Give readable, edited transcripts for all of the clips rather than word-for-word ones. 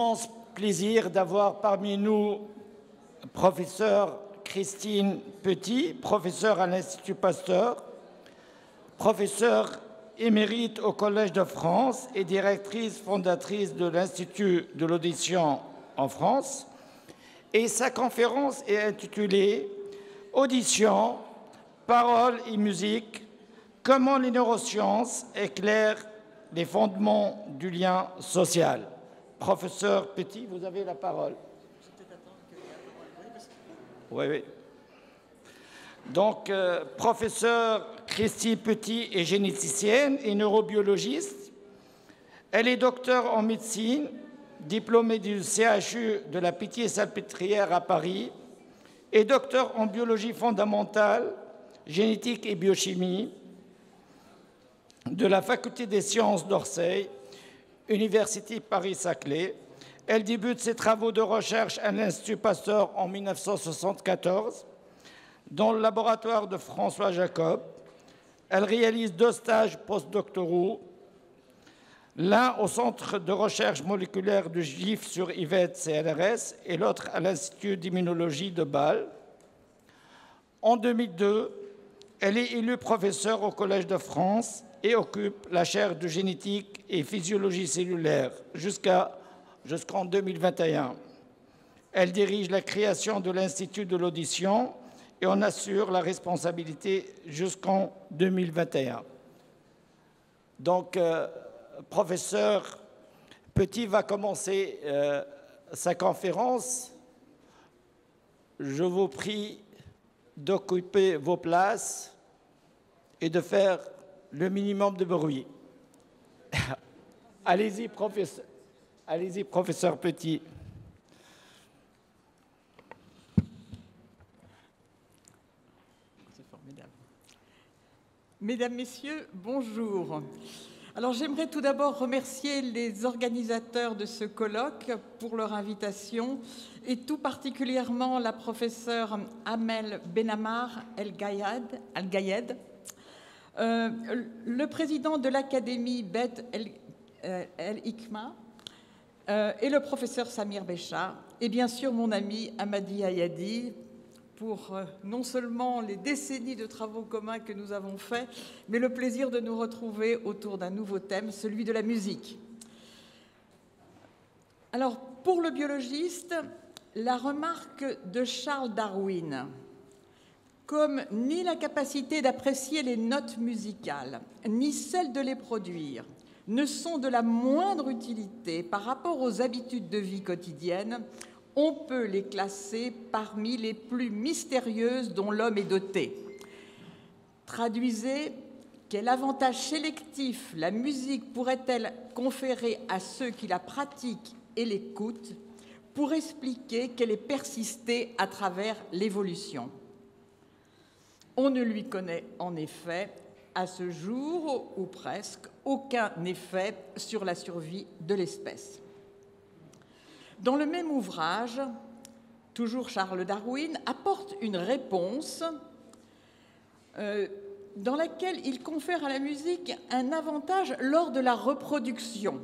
Immense plaisir d'avoir parmi nous professeur Christine Petit, professeure à l'Institut Pasteur, professeure émérite au Collège de France et directrice fondatrice de l'Institut de l'audition en France. Et sa conférence est intitulée « Audition, paroles et musique, comment les neurosciences éclairent les fondements du lien social ». Professeur Petit, vous avez la parole. Oui. Donc, professeur Christine Petit est généticienne et neurobiologiste. Elle est docteure en médecine, diplômée du CHU de la Pitié-Salpêtrière à Paris et docteur en biologie fondamentale, génétique et biochimie de la Faculté des sciences d'Orsay, Université Paris-Saclay. Elle débute ses travaux de recherche à l'Institut Pasteur en 1974 dans le laboratoire de François Jacob. Elle réalise 2 stages postdoctoraux, l'un au Centre de recherche moléculaire du GIF sur Yvette CNRS et l'autre à l'Institut d'immunologie de Bâle. En 2002, elle est élue professeure au Collège de France et occupe la chaire de génétique et physiologie cellulaire jusqu'en 2021. Elle dirige la création de l'Institut de l'audition et en assure la responsabilité jusqu'en 2021. Donc, professeur Petit va commencer sa conférence. Je vous prie d'occuper vos places et de faire le minimum de bruit. Allez-y, professeur. Allez-y, professeur Petit. C'est formidable. Mesdames, Messieurs, bonjour. Alors, j'aimerais tout d'abord remercier les organisateurs de ce colloque pour leur invitation et tout particulièrement la professeure Amel Benamar El-Gayed, le président de l'Académie Beth El-Hikma et le professeur Samir Béchar, et bien sûr mon ami Hamadi Ayadi, pour non seulement les décennies de travaux communs que nous avons faits, mais le plaisir de nous retrouver autour d'un nouveau thème, celui de la musique. Alors, pour le biologiste, la remarque de Charles Darwin, comme ni la capacité d'apprécier les notes musicales, ni celle de les produire, ne sont de la moindre utilité par rapport aux habitudes de vie quotidiennes, on peut les classer parmi les plus mystérieuses dont l'homme est doté. Traduisez, quel avantage sélectif la musique pourrait-elle conférer à ceux qui la pratiquent et l'écoutent pour expliquer qu'elle est persistée à travers l'évolution? On ne lui connaît en effet, à ce jour, ou presque, aucun effet sur la survie de l'espèce. Dans le même ouvrage, toujours Charles Darwin apporte une réponse dans laquelle il confère à la musique un avantage lors de la reproduction.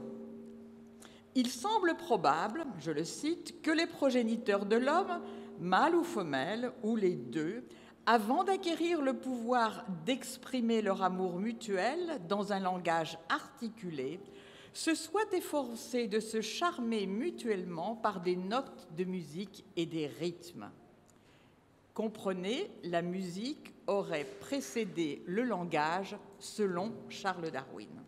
Il semble probable, je le cite, que les progéniteurs de l'homme, mâles ou femelles, ou les deux, avant d'acquérir le pouvoir d'exprimer leur amour mutuel dans un langage articulé, se soient efforcés de se charmer mutuellement par des notes de musique et des rythmes. Comprenez, la musique aurait précédé le langage selon Charles Darwin.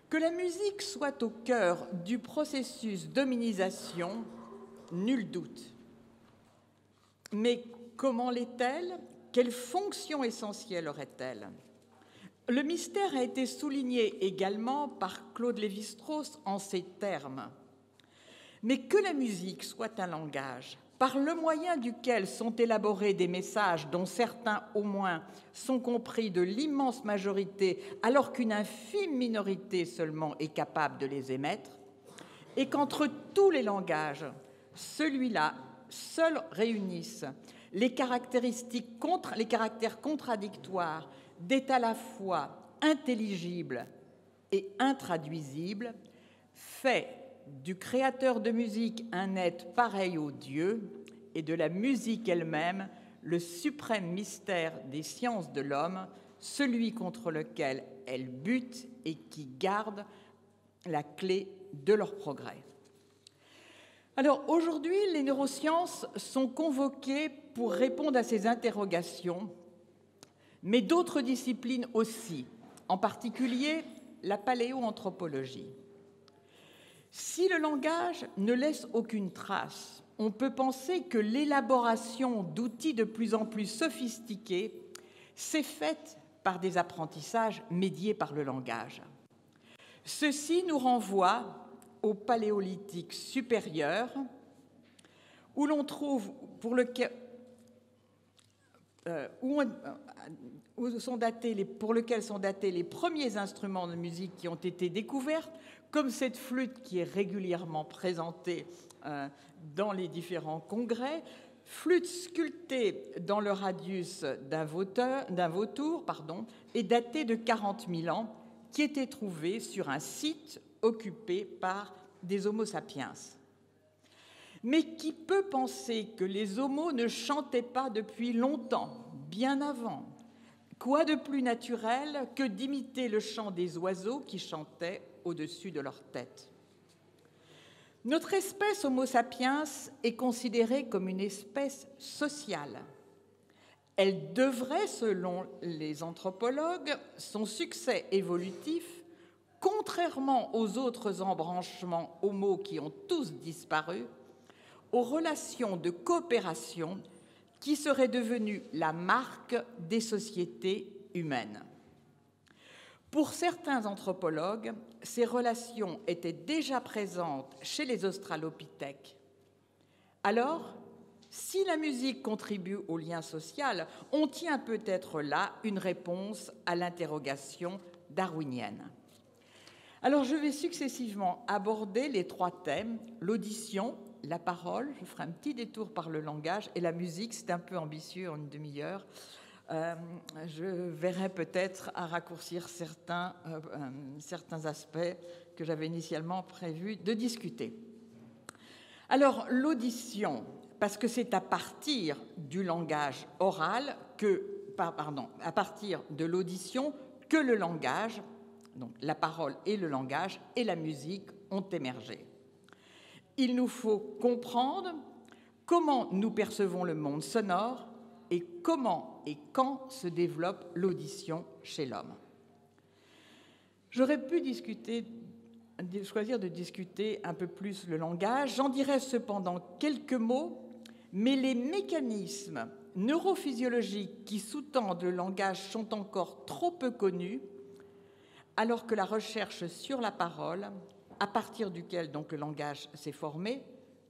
Que la musique soit au cœur du processus d'hominisation, nul doute. Mais comment l'est-elle? Quelle fonction essentielle aurait-elle? Le mystère a été souligné également par Claude Lévi-Strauss en ces termes. Mais que la musique soit un langage, par le moyen duquel sont élaborés des messages dont certains au moins sont compris de l'immense majorité, alors qu'une infime minorité seulement est capable de les émettre, et qu'entre tous les langages, celui-là seul réunisse les caractères contradictoires d'être à la fois intelligible et intraduisible, fait du créateur de musique un être pareil aux dieux et de la musique elle-même le suprême mystère des sciences de l'homme, celui contre lequel elles butent et qui garde la clé de leur progrès. Alors aujourd'hui, les neurosciences sont convoquées pour répondre à ces interrogations, mais d'autres disciplines aussi, en particulier la paléoanthropologie. Si le langage ne laisse aucune trace, on peut penser que l'élaboration d'outils de plus en plus sophistiqués s'est faite par des apprentissages médiés par le langage. Ceci nous renvoie au Paléolithique supérieur, où l'on trouve pour lequel sont datés les premiers instruments de musique qui ont été découverts, comme cette flûte qui est régulièrement présentée dans les différents congrès, flûte sculptée dans le radius d'un vautour, et datée de 40 000 ans, qui était trouvée sur un site occupé par des Homo sapiens. Mais qui peut penser que les homos ne chantaient pas depuis longtemps, bien avant? Quoi de plus naturel que d'imiter le chant des oiseaux qui chantaient au-dessus de leur tête? Notre espèce Homo sapiens est considérée comme une espèce sociale. Elle devrait, selon les anthropologues, son succès évolutif, contrairement aux autres embranchements homo qui ont tous disparu, aux relations de coopération qui seraient devenues la marque des sociétés humaines. Pour certains anthropologues, ces relations étaient déjà présentes chez les australopithèques. Alors, si la musique contribue au lien social, on tient peut-être là une réponse à l'interrogation darwinienne. Alors, je vais successivement aborder les trois thèmes, l'audition, la parole, je ferai un petit détour par le langage, et la musique, c'est un peu ambitieux en une demi-heure. Je verrai peut-être à raccourcir certains aspects que j'avais initialement prévu de discuter. Alors, l'audition, parce que c'est à partir du langage oral à partir de l'audition que le langage, donc la parole et le langage et la musique ont émergé. Il nous faut comprendre comment nous percevons le monde sonore et comment et quand se développe l'audition chez l'homme. J'aurais pu choisir de discuter un peu plus le langage. J'en dirai cependant quelques mots, mais les mécanismes neurophysiologiques qui sous-tendent le langage sont encore trop peu connus, alors que la recherche sur la parole, à partir duquel donc le langage s'est formé,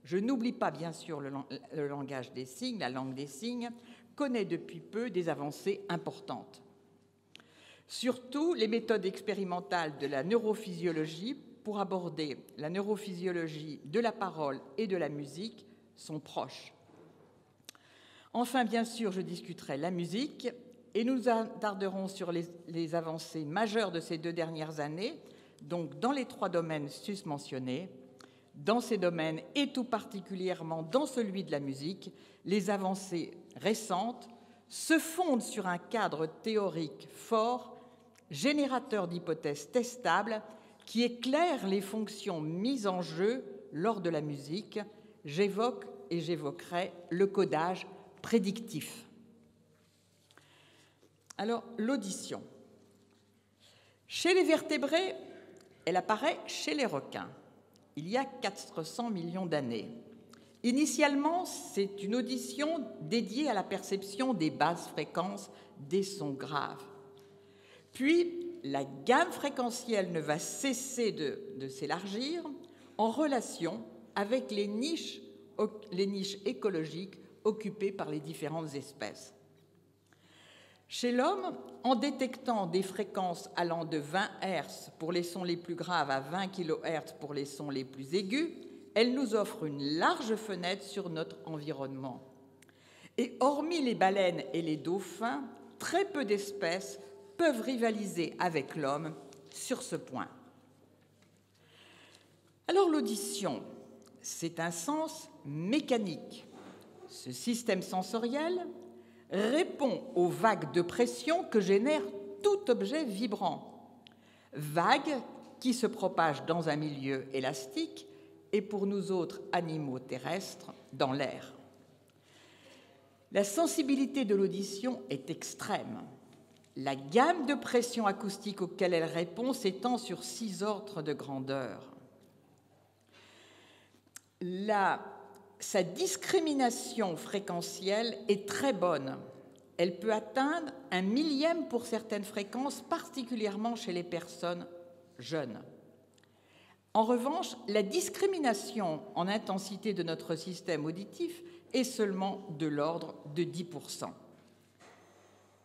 je n'oublie pas bien sûr le langage des signes, la langue des signes, connaît depuis peu des avancées importantes. Surtout, les méthodes expérimentales de la neurophysiologie pour aborder la neurophysiologie de la parole et de la musique sont proches. Enfin, bien sûr, je discuterai la musique et nous nous attarderons sur les avancées majeures de ces 2 dernières années, donc dans les 3 domaines susmentionnés. Dans ces domaines, et tout particulièrement dans celui de la musique, les avancées récentes se fondent sur un cadre théorique fort, générateur d'hypothèses testables, qui éclaire les fonctions mises en jeu lors de la musique. J'évoque et j'évoquerai le codage prédictif. Alors, l'audition. Chez les vertébrés, elle apparaît chez les requins, il y a 400 millions d'années. Initialement, c'est une audition dédiée à la perception des basses fréquences des sons graves. Puis, la gamme fréquentielle ne va cesser de s'élargir en relation avec les niches écologiques occupées par les différentes espèces. Chez l'homme, en détectant des fréquences allant de 20 Hz pour les sons les plus graves à 20 kHz pour les sons les plus aigus, elle nous offre une large fenêtre sur notre environnement. Et hormis les baleines et les dauphins, très peu d'espèces peuvent rivaliser avec l'homme sur ce point. Alors l'audition, c'est un sens mécanique. Ce système sensoriel répond aux vagues de pression que génère tout objet vibrant. Vagues qui se propagent dans un milieu élastique et pour nous autres animaux terrestres, dans l'air. La sensibilité de l'audition est extrême. La gamme de pression acoustique auquel elle répond s'étend sur 6 ordres de grandeur. Sa discrimination fréquentielle est très bonne. Elle peut atteindre 1 millième pour certaines fréquences, particulièrement chez les personnes jeunes. En revanche, la discrimination en intensité de notre système auditif est seulement de l'ordre de 10%.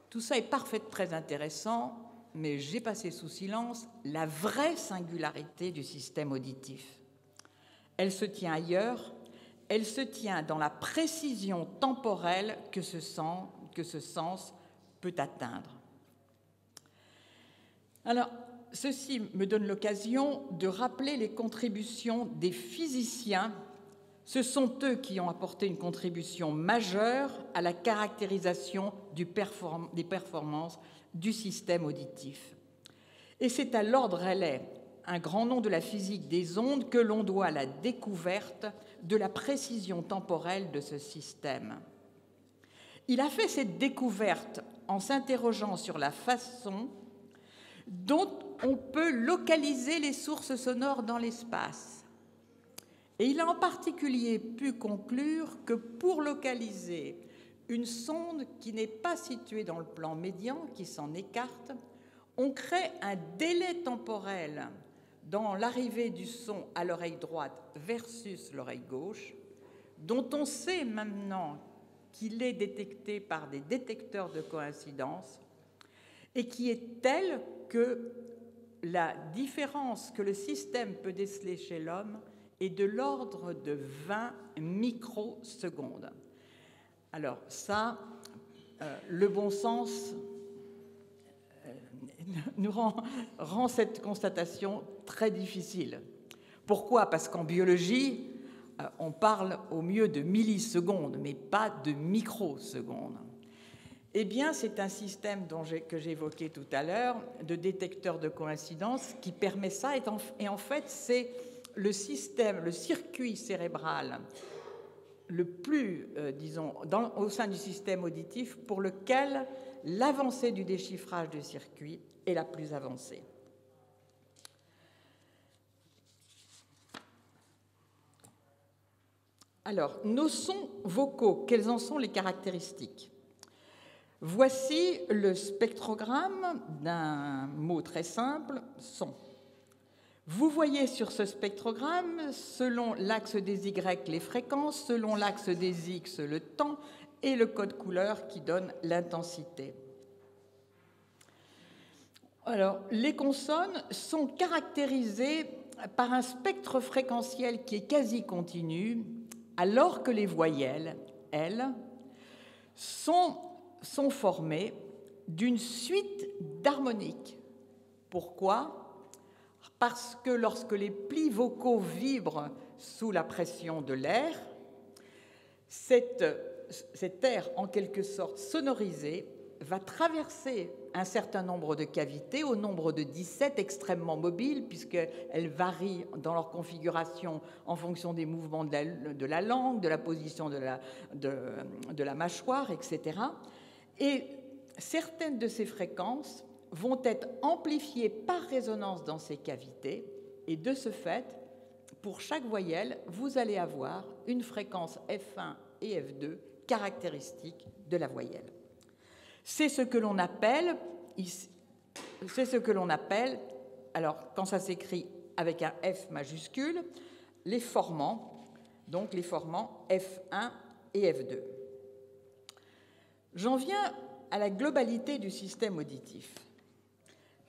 Tout ça est parfaitement très intéressant, mais j'ai passé sous silence la vraie singularité du système auditif. Elle se tient ailleurs, elle se tient dans la précision temporelle que ce sens peut atteindre. Alors, ceci me donne l'occasion de rappeler les contributions des physiciens. Ce sont eux qui ont apporté une contribution majeure à la caractérisation des performances du système auditif. Et c'est à Lord Rayleigh, un grand nom de la physique des ondes, que l'on doit la découverte de la précision temporelle de ce système. Il a fait cette découverte en s'interrogeant sur la façon dont on peut localiser les sources sonores dans l'espace. Et il a en particulier pu conclure que pour localiser une sonde qui n'est pas située dans le plan médian, qui s'en écarte, on crée un délai temporel dans l'arrivée du son à l'oreille droite versus l'oreille gauche, dont on sait maintenant qu'il est détecté par des détecteurs de coïncidence et qui est telle que la différence que le système peut déceler chez l'homme est de l'ordre de 20 microsecondes. Alors ça, le bon sens nous rend cette constatation très difficile. Pourquoi ? Parce qu'en biologie, on parle au mieux de millisecondes, mais pas de microsecondes. Eh bien, c'est un système que j'évoquais tout à l'heure, de détecteurs de coïncidence, qui permet ça. Et en fait, c'est le circuit cérébral le plus, au sein du système auditif, pour lequel l'avancée du déchiffrage du circuit est la plus avancée. Alors, nos sons vocaux, quelles en sont les caractéristiques ? Voici le spectrogramme d'un mot très simple, son. Vous voyez sur ce spectrogramme, selon l'axe des Y, les fréquences, selon l'axe des X, le temps, et le code couleur qui donne l'intensité. Alors, les consonnes sont caractérisées par un spectre fréquentiel qui est quasi continu, alors que les voyelles, elles, sont formées d'une suite d'harmoniques. Pourquoi ? Parce que lorsque les plis vocaux vibrent sous la pression de l'air, cet air, en quelque sorte sonorisé, va traverser un certain nombre de cavités, au nombre de 17, extrêmement mobiles, puisqu'elles varient dans leur configuration en fonction des mouvements de la langue, de la position de la mâchoire, etc. Et certaines de ces fréquences vont être amplifiées par résonance dans ces cavités, et de ce fait, pour chaque voyelle, vous allez avoir une fréquence F1 et F2 caractéristique de la voyelle. C'est ce que l'on appelle, alors quand ça s'écrit avec un F majuscule, les formants, donc les formants F1 et F2. J'en viens à la globalité du système auditif.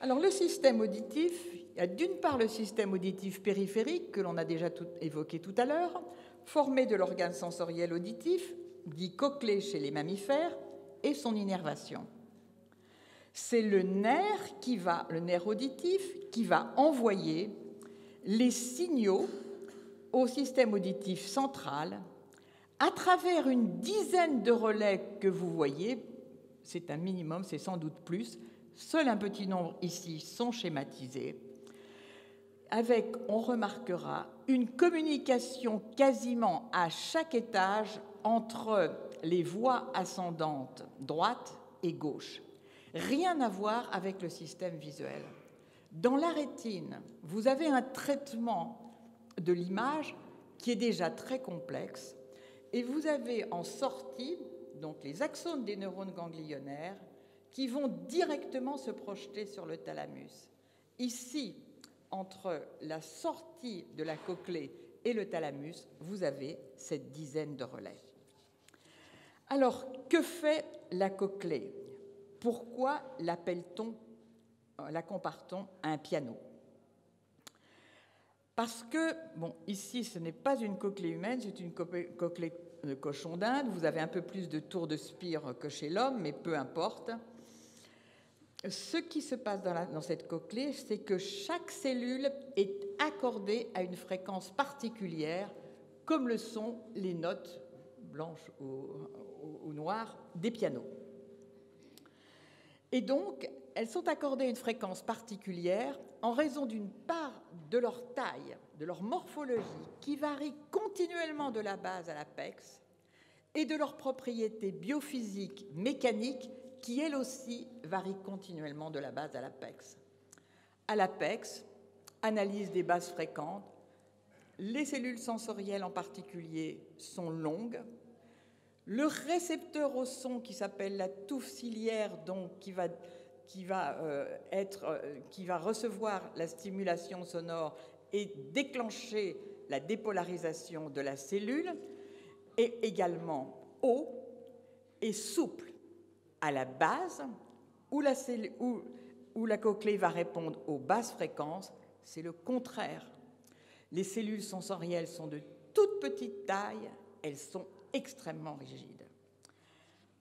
Alors le système auditif, il y a d'une part le système auditif périphérique que l'on a déjà évoqué tout à l'heure, formé de l'organe sensoriel auditif, dit cochlée chez les mammifères, et son innervation. C'est le nerf auditif qui va envoyer les signaux au système auditif central à travers une dizaine de relais que vous voyez. C'est un minimum, c'est sans doute plus. Seul un petit nombre ici sont schématisés. Avec, on remarquera, une communication quasiment à chaque étage entre les voies ascendantes droite et gauche. Rien à voir avec le système visuel. Dans la rétine, vous avez un traitement de l'image qui est déjà très complexe et vous avez en sortie donc les axones des neurones ganglionnaires qui vont directement se projeter sur le thalamus. Ici, entre la sortie de la cochlée et le thalamus, vous avez cette dizaine de relais. Alors, que fait la cochlée? Pourquoi l'appelle-t-on, la compare-t-on à un piano? Parce que, bon, ici, ce n'est pas une cochlée humaine, c'est une cochlée de cochon d'Inde. Vous avez un peu plus de tours de spire que chez l'homme, mais peu importe. Ce qui se passe dans cette cochlée, c'est que chaque cellule est accordée à une fréquence particulière, comme le sont les notes blanches ou noires des pianos. Et donc, elles sont accordées à une fréquence particulière en raison d'une part de leur taille, de leur morphologie, qui varie continuellement de la base à l'apex, et de leurs propriétés biophysiques, mécaniques, qui elles aussi varient continuellement de la base à l'apex. À l'apex, analyse des bases fréquentes, les cellules sensorielles en particulier sont longues. Le récepteur au son qui s'appelle la touffe ciliaire, donc qui va recevoir la stimulation sonore et déclencher la dépolarisation de la cellule, est également haut et souple. À la base, où la cochlée va répondre aux basses fréquences, c'est le contraire. Les cellules sensorielles sont de toute petite taille, elles sont extrêmement rigides.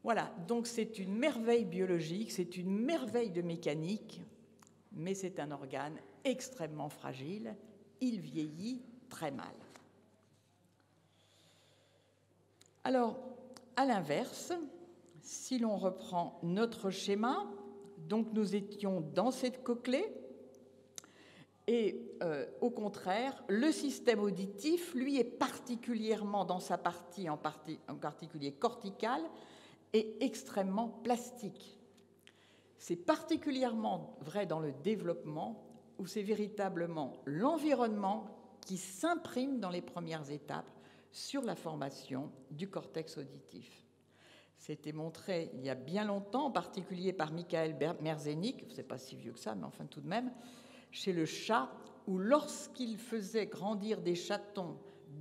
Voilà, donc c'est une merveille biologique, c'est une merveille de mécanique, mais c'est un organe extrêmement fragile, il vieillit très mal. Alors, à l'inverse, si l'on reprend notre schéma, donc nous étions dans cette cochlée, et au contraire, le système auditif, lui, est particulièrement dans sa partie, en particulier corticale, et extrêmement plastique. C'est particulièrement vrai dans le développement, où c'est véritablement l'environnement qui s'imprime dans les premières étapes sur la formation du cortex auditif. C'était montré il y a bien longtemps, en particulier par Michael Merzenich, c'est pas si vieux que ça, mais enfin tout de même, chez le chat, où lorsqu'il faisait grandir des chatons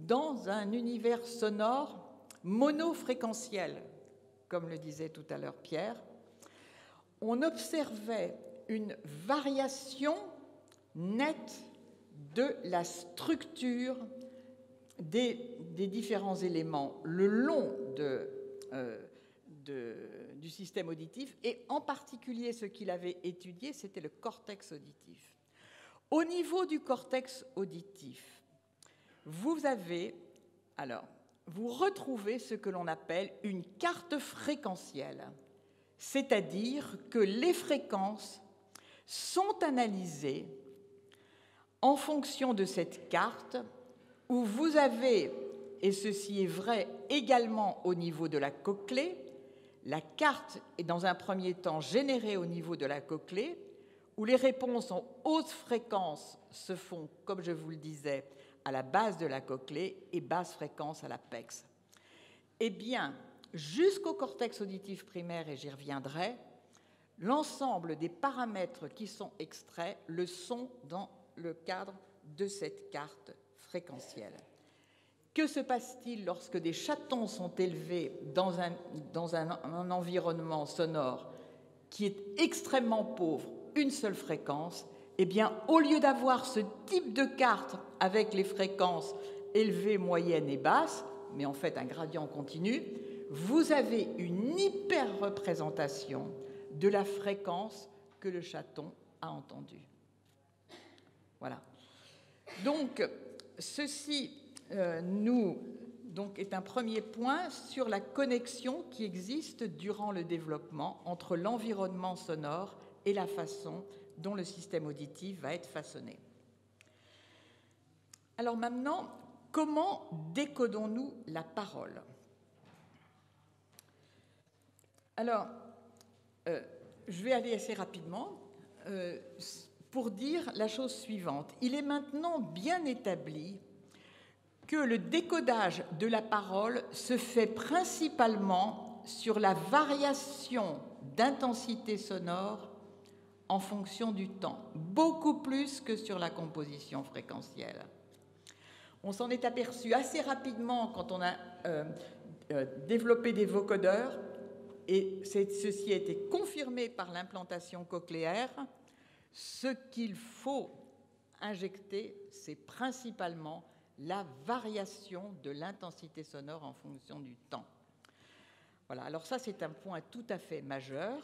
dans un univers sonore monofréquentiel, comme le disait tout à l'heure Pierre, on observait une variation nette de la structure des différents éléments le long du système auditif, et en particulier ce qu'il avait étudié, c'était le cortex auditif. Au niveau du cortex auditif, vous retrouvez ce que l'on appelle une carte fréquentielle, c'est-à-dire que les fréquences sont analysées en fonction de cette carte où vous avez, et ceci est vrai également au niveau de la cochlée, la carte est dans un premier temps générée au niveau de la cochlée, où les réponses en haute fréquence se font, comme je vous le disais, à la base de la cochlée et basse fréquence à l'apex. Eh bien, jusqu'au cortex auditif primaire, et j'y reviendrai, l'ensemble des paramètres qui sont extraits le sont dans le cadre de cette carte fréquentielle. Que se passe-t-il lorsque des chatons sont élevés dans un environnement sonore qui est extrêmement pauvre, une seule fréquence? Eh bien, au lieu d'avoir ce type de carte avec les fréquences élevées, moyennes et basses, mais en fait un gradient continu, vous avez une hyper-représentation de la fréquence que le chaton a entendue. Voilà. Donc, ceci est un premier point sur la connexion qui existe durant le développement entre l'environnement sonore et la façon dont le système auditif va être façonné. Alors maintenant, comment décodons-nous la parole? Alors, je vais aller assez rapidement pour dire la chose suivante. Il est maintenant bien établi que le décodage de la parole se fait principalement sur la variation d'intensité sonore en fonction du temps, beaucoup plus que sur la composition fréquentielle. On s'en est aperçu assez rapidement quand on a développé des vocodeurs, et ceci a été confirmé par l'implantation cochléaire. Ce qu'il faut injecter, c'est principalement la variation de l'intensité sonore en fonction du temps. Voilà, alors ça c'est un point tout à fait majeur.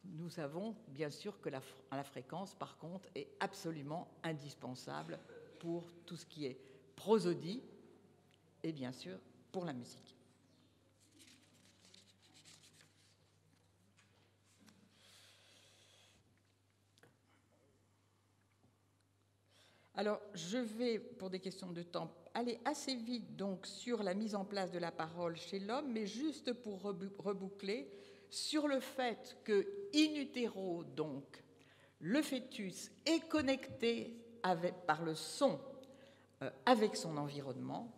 Nous savons bien sûr que la fréquence, par contre, est absolument indispensable pour tout ce qui est prosodie et bien sûr pour la musique. Alors, je vais, pour des questions de temps, aller assez vite donc sur la mise en place de la parole chez l'homme, mais juste pour reboucler sur le fait que, in utero, donc, le fœtus est connecté par le son avec son environnement.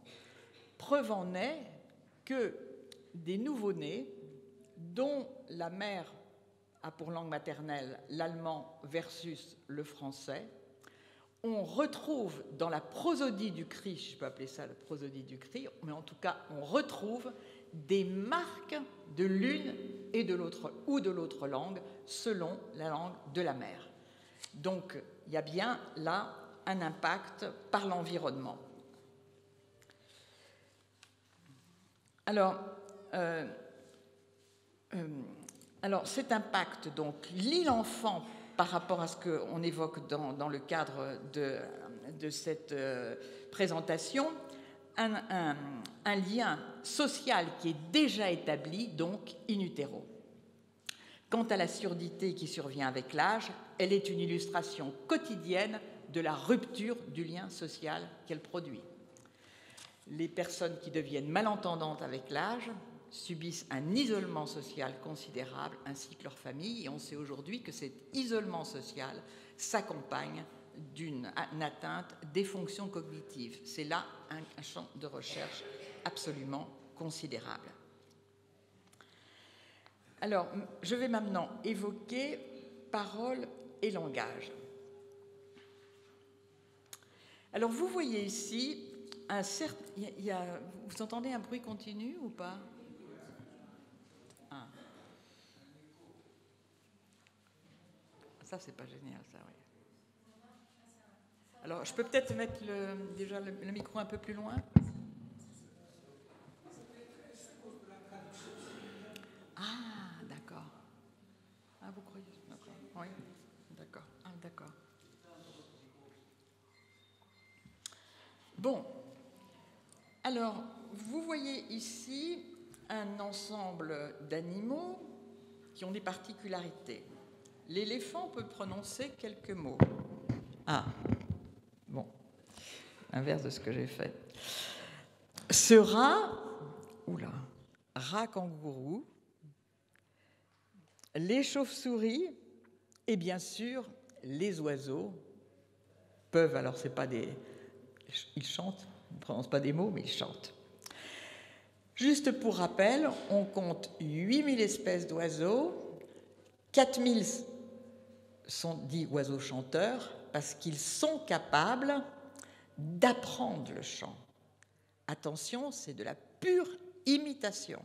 Preuve en est que des nouveau-nés dont la mère a pour langue maternelle l'allemand versus le français, on retrouve dans la prosodie du cri, je peux appeler ça la prosodie du cri, mais en tout cas, on retrouve des marques de l'une et de l'autre, ou de l'autre langue, selon la langue de la mère. Donc, il y a bien là un impact par l'environnement. Alors, cet impact donc lie l'enfant par rapport à ce qu'on évoque dans le cadre de cette présentation, un lien social qui est déjà établi, donc in utero. Quant à la surdité qui survient avec l'âge, elle est une illustration quotidienne de la rupture du lien social qu'elle produit. Les personnes qui deviennent malentendantes avec l'âge subissent un isolement social considérable, ainsi que leur famille, et on sait aujourd'hui que cet isolement social s'accompagne d'une atteinte des fonctions cognitives. C'est là un champ de recherche absolument considérable. Alors, je vais maintenant évoquer parole et langage. Alors, vous voyez ici vous entendez un bruit continu ou pas? Ça, c'est pas génial, ça, oui. Alors, je peux peut-être mettre le micro un peu plus loin? Ah, d'accord. Ah, vous croyez? D'accord. Oui, d'accord. Ah, d'accord. Bon. Alors, vous voyez ici un ensemble d'animaux qui ont des particularités. L'éléphant peut prononcer quelques mots. Ah, bon, inverse de ce que j'ai fait. Ce rat kangourou, les chauves-souris et bien sûr les oiseaux peuvent, alors c'est pas ils chantent, ils ne prononcent pas des mots, mais ils chantent. Juste pour rappel, on compte 8000 espèces d'oiseaux, 4000 sont dits oiseaux chanteurs parce qu'ils sont capables d'apprendre le chant. Attention, c'est de la pure imitation.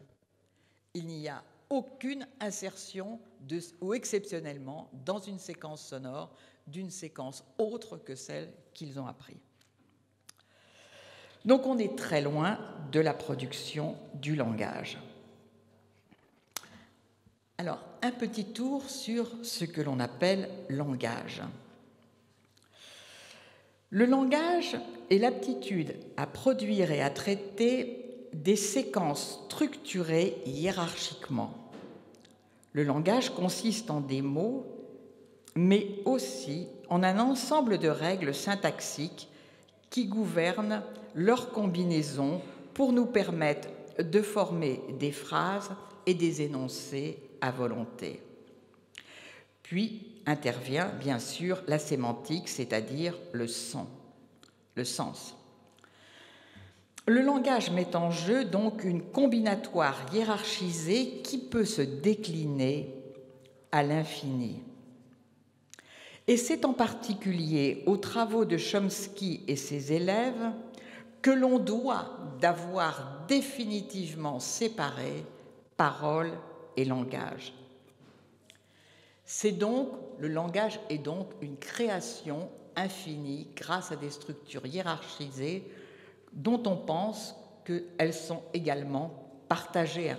Il n'y a aucune insertion ou exceptionnellement dans une séquence sonore d'une séquence autre que celle qu'ils ont appris. Donc on est très loin de la production du langage. Alors, un petit tour sur ce que l'on appelle langage. Le langage est l'aptitude à produire et à traiter des séquences structurées hiérarchiquement. Le langage consiste en des mots, mais aussi en un ensemble de règles syntaxiques qui gouvernent leur combinaison pour nous permettre de former des phrases et des énoncés à volonté. Puis intervient, bien sûr, la sémantique, c'est-à-dire le sens. Le langage met en jeu donc une combinatoire hiérarchisée qui peut se décliner à l'infini. Et c'est en particulier aux travaux de Chomsky et ses élèves que l'on doit d'avoir définitivement séparé parole et langage. Le langage est donc une création infinie grâce à des structures hiérarchisées dont on pense qu'elles sont également partagées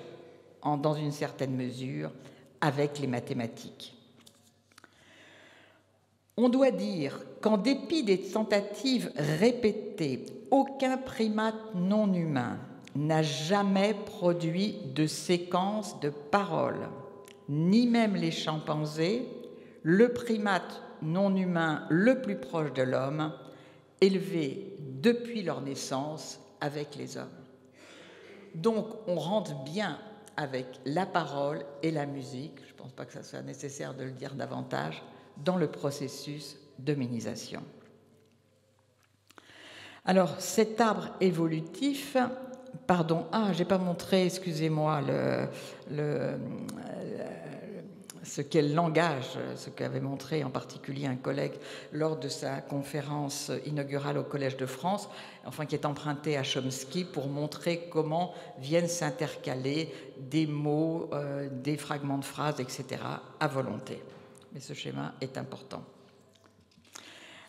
dans une certaine mesure avec les mathématiques. On doit dire qu'en dépit des tentatives répétées, aucun primate non humain n'a jamais produit de séquence de paroles, ni même les chimpanzés, le primate non humain le plus proche de l'homme, élevé depuis leur naissance avec les hommes. Donc on rentre bien avec la parole et la musique, je ne pense pas que ça soit nécessaire de le dire davantage, dans le processus d'hominisation. Alors cet arbre évolutif, j'ai pas montré, excusez-moi, ce qu'est le langage, ce qu'avait montré en particulier un collègue lors de sa conférence inaugurale au Collège de France, qui est emprunté à Chomsky pour montrer comment viennent s'intercaler des mots, des fragments de phrases, etc., à volonté. Mais ce schéma est important.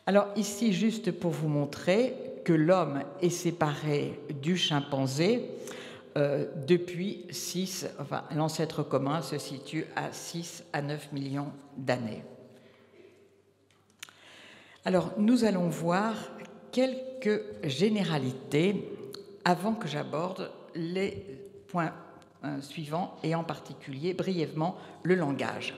Alors ici, juste pour vous montrer que l'homme est séparé du chimpanzé depuis l'ancêtre commun se situe à 6 à 9 millions d'années. Alors, nous allons voir quelques généralités avant que j'aborde les points suivants et en particulier, brièvement, le langage.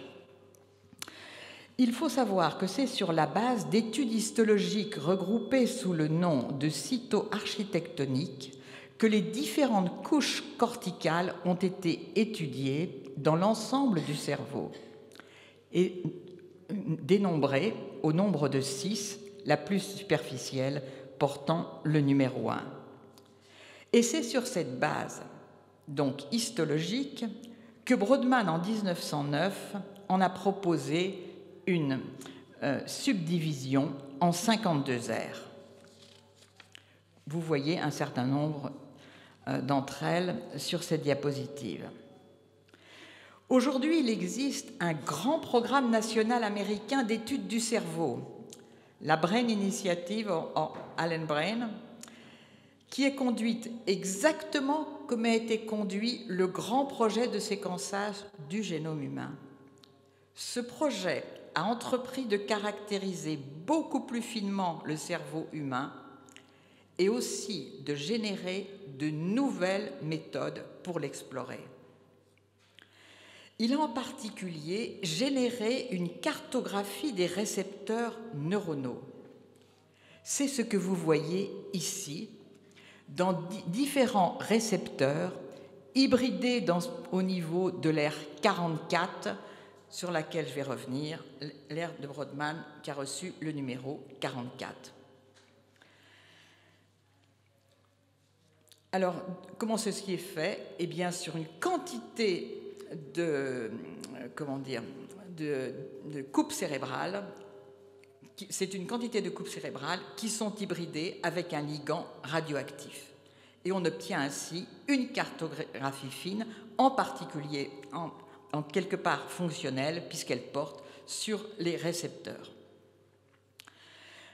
Il faut savoir que c'est sur la base d'études histologiques regroupées sous le nom de cytoarchitectonique que les différentes couches corticales ont été étudiées dans l'ensemble du cerveau et dénombrées au nombre de 6, la plus superficielle portant le numéro 1. Et c'est sur cette base, donc histologique, que Brodmann, en 1909, en a proposé une subdivision en 52 aires. Vous voyez un certain nombre d'entre elles sur cette diapositive. Aujourd'hui, il existe un grand programme national américain d'études du cerveau, la Brain Initiative, en Allen Brain, qui est conduite exactement comme a été conduit le grand projet de séquençage du génome humain. Ce projet a entrepris de caractériser beaucoup plus finement le cerveau humain et aussi de générer de nouvelles méthodes pour l'explorer. Il a en particulier généré une cartographie des récepteurs neuronaux. C'est ce que vous voyez ici, dans différents récepteurs hybridés au niveau de l'aire 44, sur laquelle je vais revenir, l'aire de Brodmann qui a reçu le numéro 44. Alors, comment ceci est fait? Eh bien, sur une quantité de coupes cérébrales, c'est une quantité de coupes cérébrales qui sont hybridées avec un ligand radioactif. Et on obtient ainsi une cartographie fine, en particulier en quelque part fonctionnelle, puisqu'elle porte sur les récepteurs.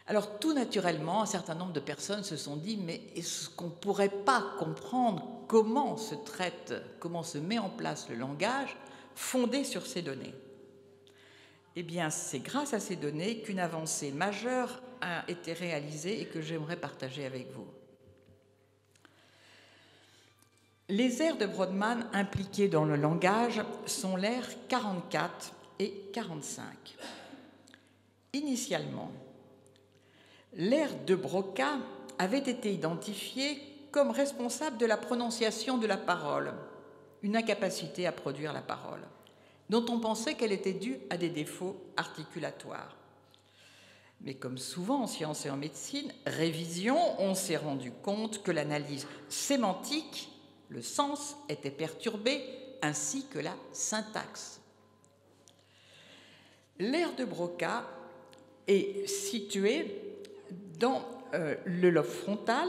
Alors, tout naturellement, un certain nombre de personnes se sont dit « mais est-ce qu'on ne pourrait pas comprendre comment se met en place le langage fondé sur ces données ?» Eh bien, c'est grâce à ces données qu'une avancée majeure a été réalisé et que j'aimerais partager avec vous. Les aires de Brodmann impliquées dans le langage sont l'air 44 et 45. Initialement, l'air de Broca avait été identifié comme responsable de la prononciation de la parole, une incapacité à produire la parole, dont on pensait qu'elle était due à des défauts articulatoires. Mais comme souvent en sciences et en médecine, révision, on s'est rendu compte que l'analyse sémantique, le sens, était perturbé, ainsi que la syntaxe. L'aire de Broca est située dans le lobe frontal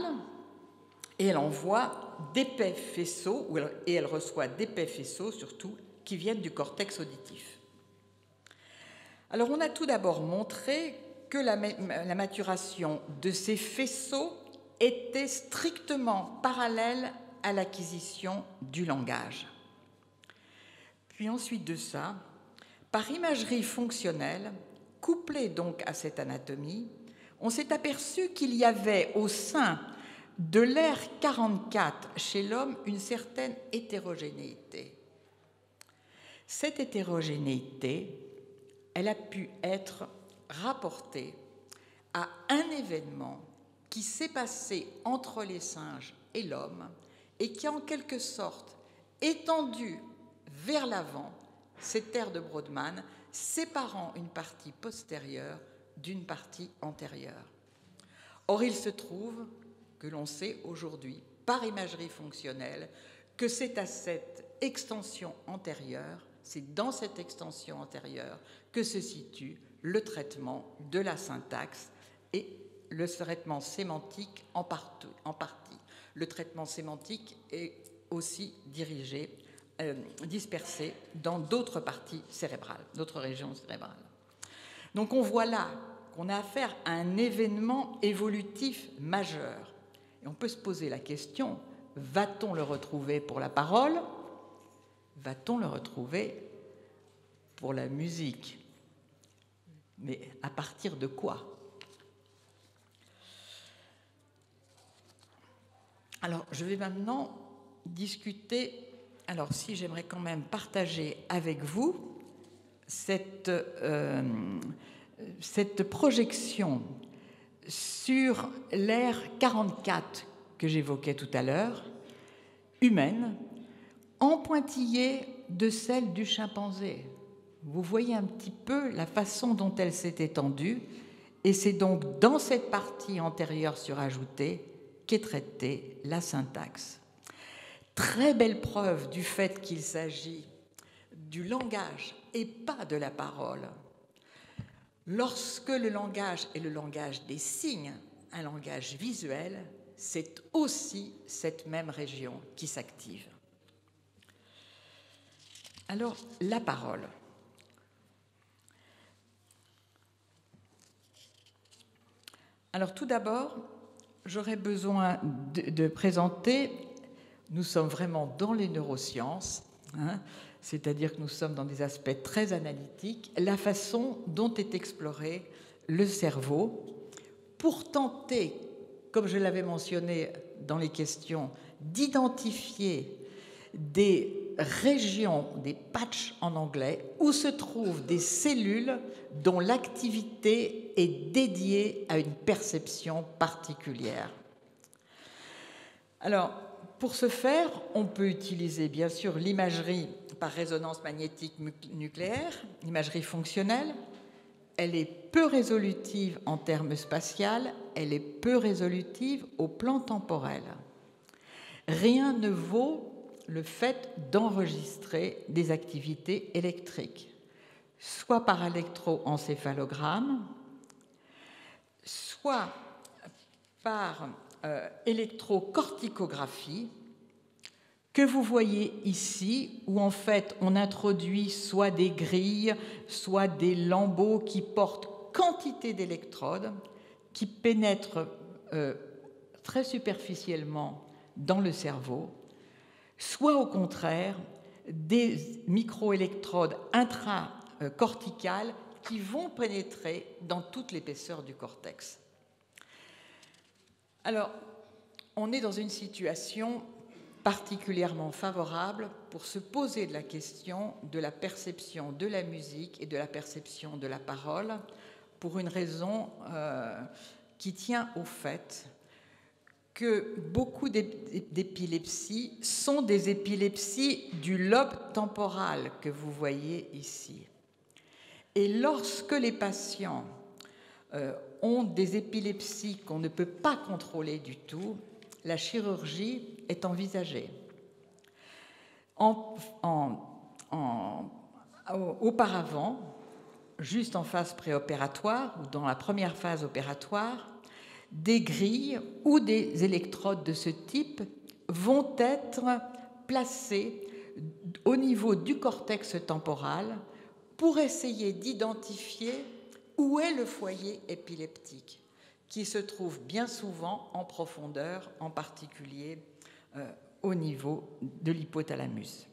et elle envoie d'épais faisceaux, et elle reçoit d'épais faisceaux surtout, qui viennent du cortex auditif. Alors on a tout d'abord montré que la maturation de ces faisceaux était strictement parallèle à l'acquisition du langage. Puis ensuite de ça, par imagerie fonctionnelle, couplée donc à cette anatomie, on s'est aperçu qu'il y avait au sein de l'air 44 chez l'homme une certaine hétérogénéité. Cette hétérogénéité, elle a pu être rapportée à un événement qui s'est passé entre les singes et l'homme et qui a en quelque sorte étendu vers l'avant cette aire de Brodmann, séparant une partie postérieure d'une partie antérieure. Or, il se trouve que l'on sait aujourd'hui, par imagerie fonctionnelle, que c'est à cette extension antérieure, c'est dans cette extension antérieure que se situe le traitement de la syntaxe et le traitement sémantique en partie. Le traitement sémantique est aussi dispersé dans d'autres parties cérébrales, d'autres régions cérébrales. Donc on voit là qu'on a affaire à un événement évolutif majeur. Et on peut se poser la question, va-t-on le retrouver pour la parole? Va-t-on le retrouver pour la musique? Mais à partir de quoi? Alors, je vais maintenant discuter. Alors, si j'aimerais quand même partager avec vous cette projection sur l'ère 44 que j'évoquais tout à l'heure, humaine, en pointillé de celle du chimpanzé. Vous voyez un petit peu la façon dont elle s'est étendue, et c'est donc dans cette partie antérieure surajoutée qu'est traitée la syntaxe. Très belle preuve du fait qu'il s'agit du langage et pas de la parole. Lorsque le langage est le langage des signes, un langage visuel, c'est aussi cette même région qui s'active. Alors, la parole. Alors, tout d'abord, j'aurais besoin de présenter, nous sommes vraiment dans les neurosciences, c'est-à-dire que nous sommes dans des aspects très analytiques, la façon dont est exploré le cerveau pour tenter, comme je l'avais mentionné dans les questions, d'identifier des régions, des patchs en anglais, où se trouvent des cellules dont l'activité est dédiée à une perception particulière. Alors, pour ce faire, on peut utiliser bien sûr l'imagerie par résonance magnétique nucléaire, l'imagerie fonctionnelle. Elle est peu résolutive en termes spatial, elle est peu résolutive au plan temporel. Rien ne vaut le fait d'enregistrer des activités électriques, soit par électroencéphalogramme, soit par électrocorticographie, que vous voyez ici, où en fait on introduit soit des grilles, soit des lambeaux qui portent quantité d'électrodes, qui pénètrent très superficiellement dans le cerveau, soit au contraire des microélectrodes intracorticales qui vont pénétrer dans toute l'épaisseur du cortex. Alors, on est dans une situation particulièrement favorable pour se poser la question de la perception de la musique et de la perception de la parole, pour une raison qui tient au fait que beaucoup d'épilepsies sont des épilepsies du lobe temporal que vous voyez ici. Et lorsque les patients ont des épilepsies qu'on ne peut pas contrôler du tout, la chirurgie est envisagée. Auparavant, juste en phase préopératoire ou dans la première phase opératoire, des grilles ou des électrodes de ce type vont être placées au niveau du cortex temporal pour essayer d'identifier où est le foyer épileptique, qui se trouve bien souvent en profondeur, en particulier au niveau de l'hypothalamus.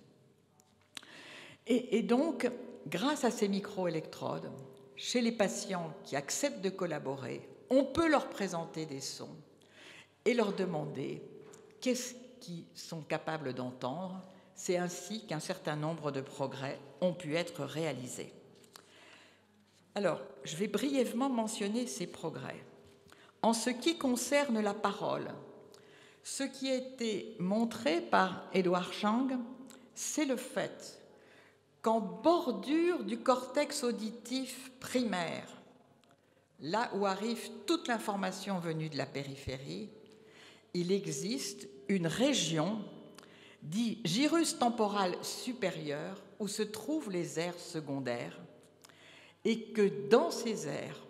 Et donc, grâce à ces microélectrodes, chez les patients qui acceptent de collaborer, on peut leur présenter des sons et leur demander qu'est-ce qu'ils sont capables d'entendre. C'est ainsi qu'un certain nombre de progrès ont pu être réalisés. Alors, je vais brièvement mentionner ces progrès. En ce qui concerne la parole, ce qui a été montré par Edward Chang, c'est le fait qu'en bordure du cortex auditif primaire, là où arrive toute l'information venue de la périphérie, il existe une région dite gyrus temporal supérieur où se trouvent les aires secondaires et que dans ces aires,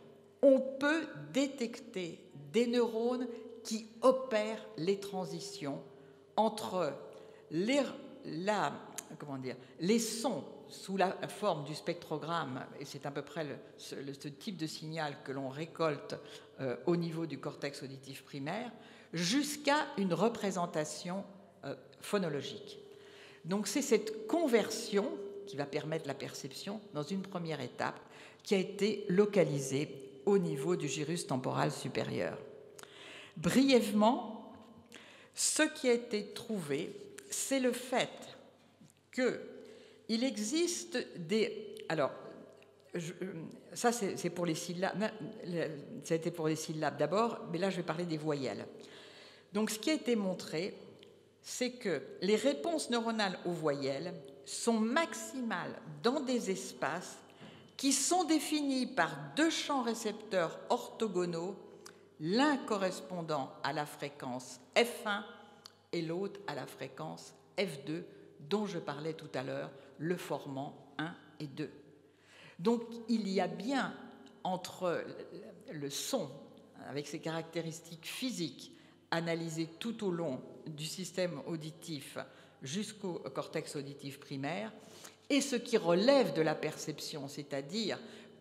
on peut détecter des neurones qui opèrent les transitions entre les sons sous la forme du spectrogramme, et c'est à peu près ce type de signal que l'on récolte au niveau du cortex auditif primaire, jusqu'à une représentation phonologique. Donc c'est cette conversion qui va permettre la perception dans une première étape qui a été localisée au niveau du gyrus temporal supérieur. Brièvement, ce qui a été trouvé, c'est le fait qu'il existe des... Alors, ça c'est pour les syllabes, ça a été pour les syllabes d'abord, mais là je vais parler des voyelles. Donc ce qui a été montré, c'est que les réponses neuronales aux voyelles sont maximales dans des espaces qui sont définis par deux champs récepteurs orthogonaux, l'un correspondant à la fréquence F1 et l'autre à la fréquence F2, dont je parlais tout à l'heure, le formant 1 et 2. Donc il y a bien entre le son, avec ses caractéristiques physiques, analysées tout au long du système auditif jusqu'au cortex auditif primaire, et ce qui relève de la perception, c'est-à-dire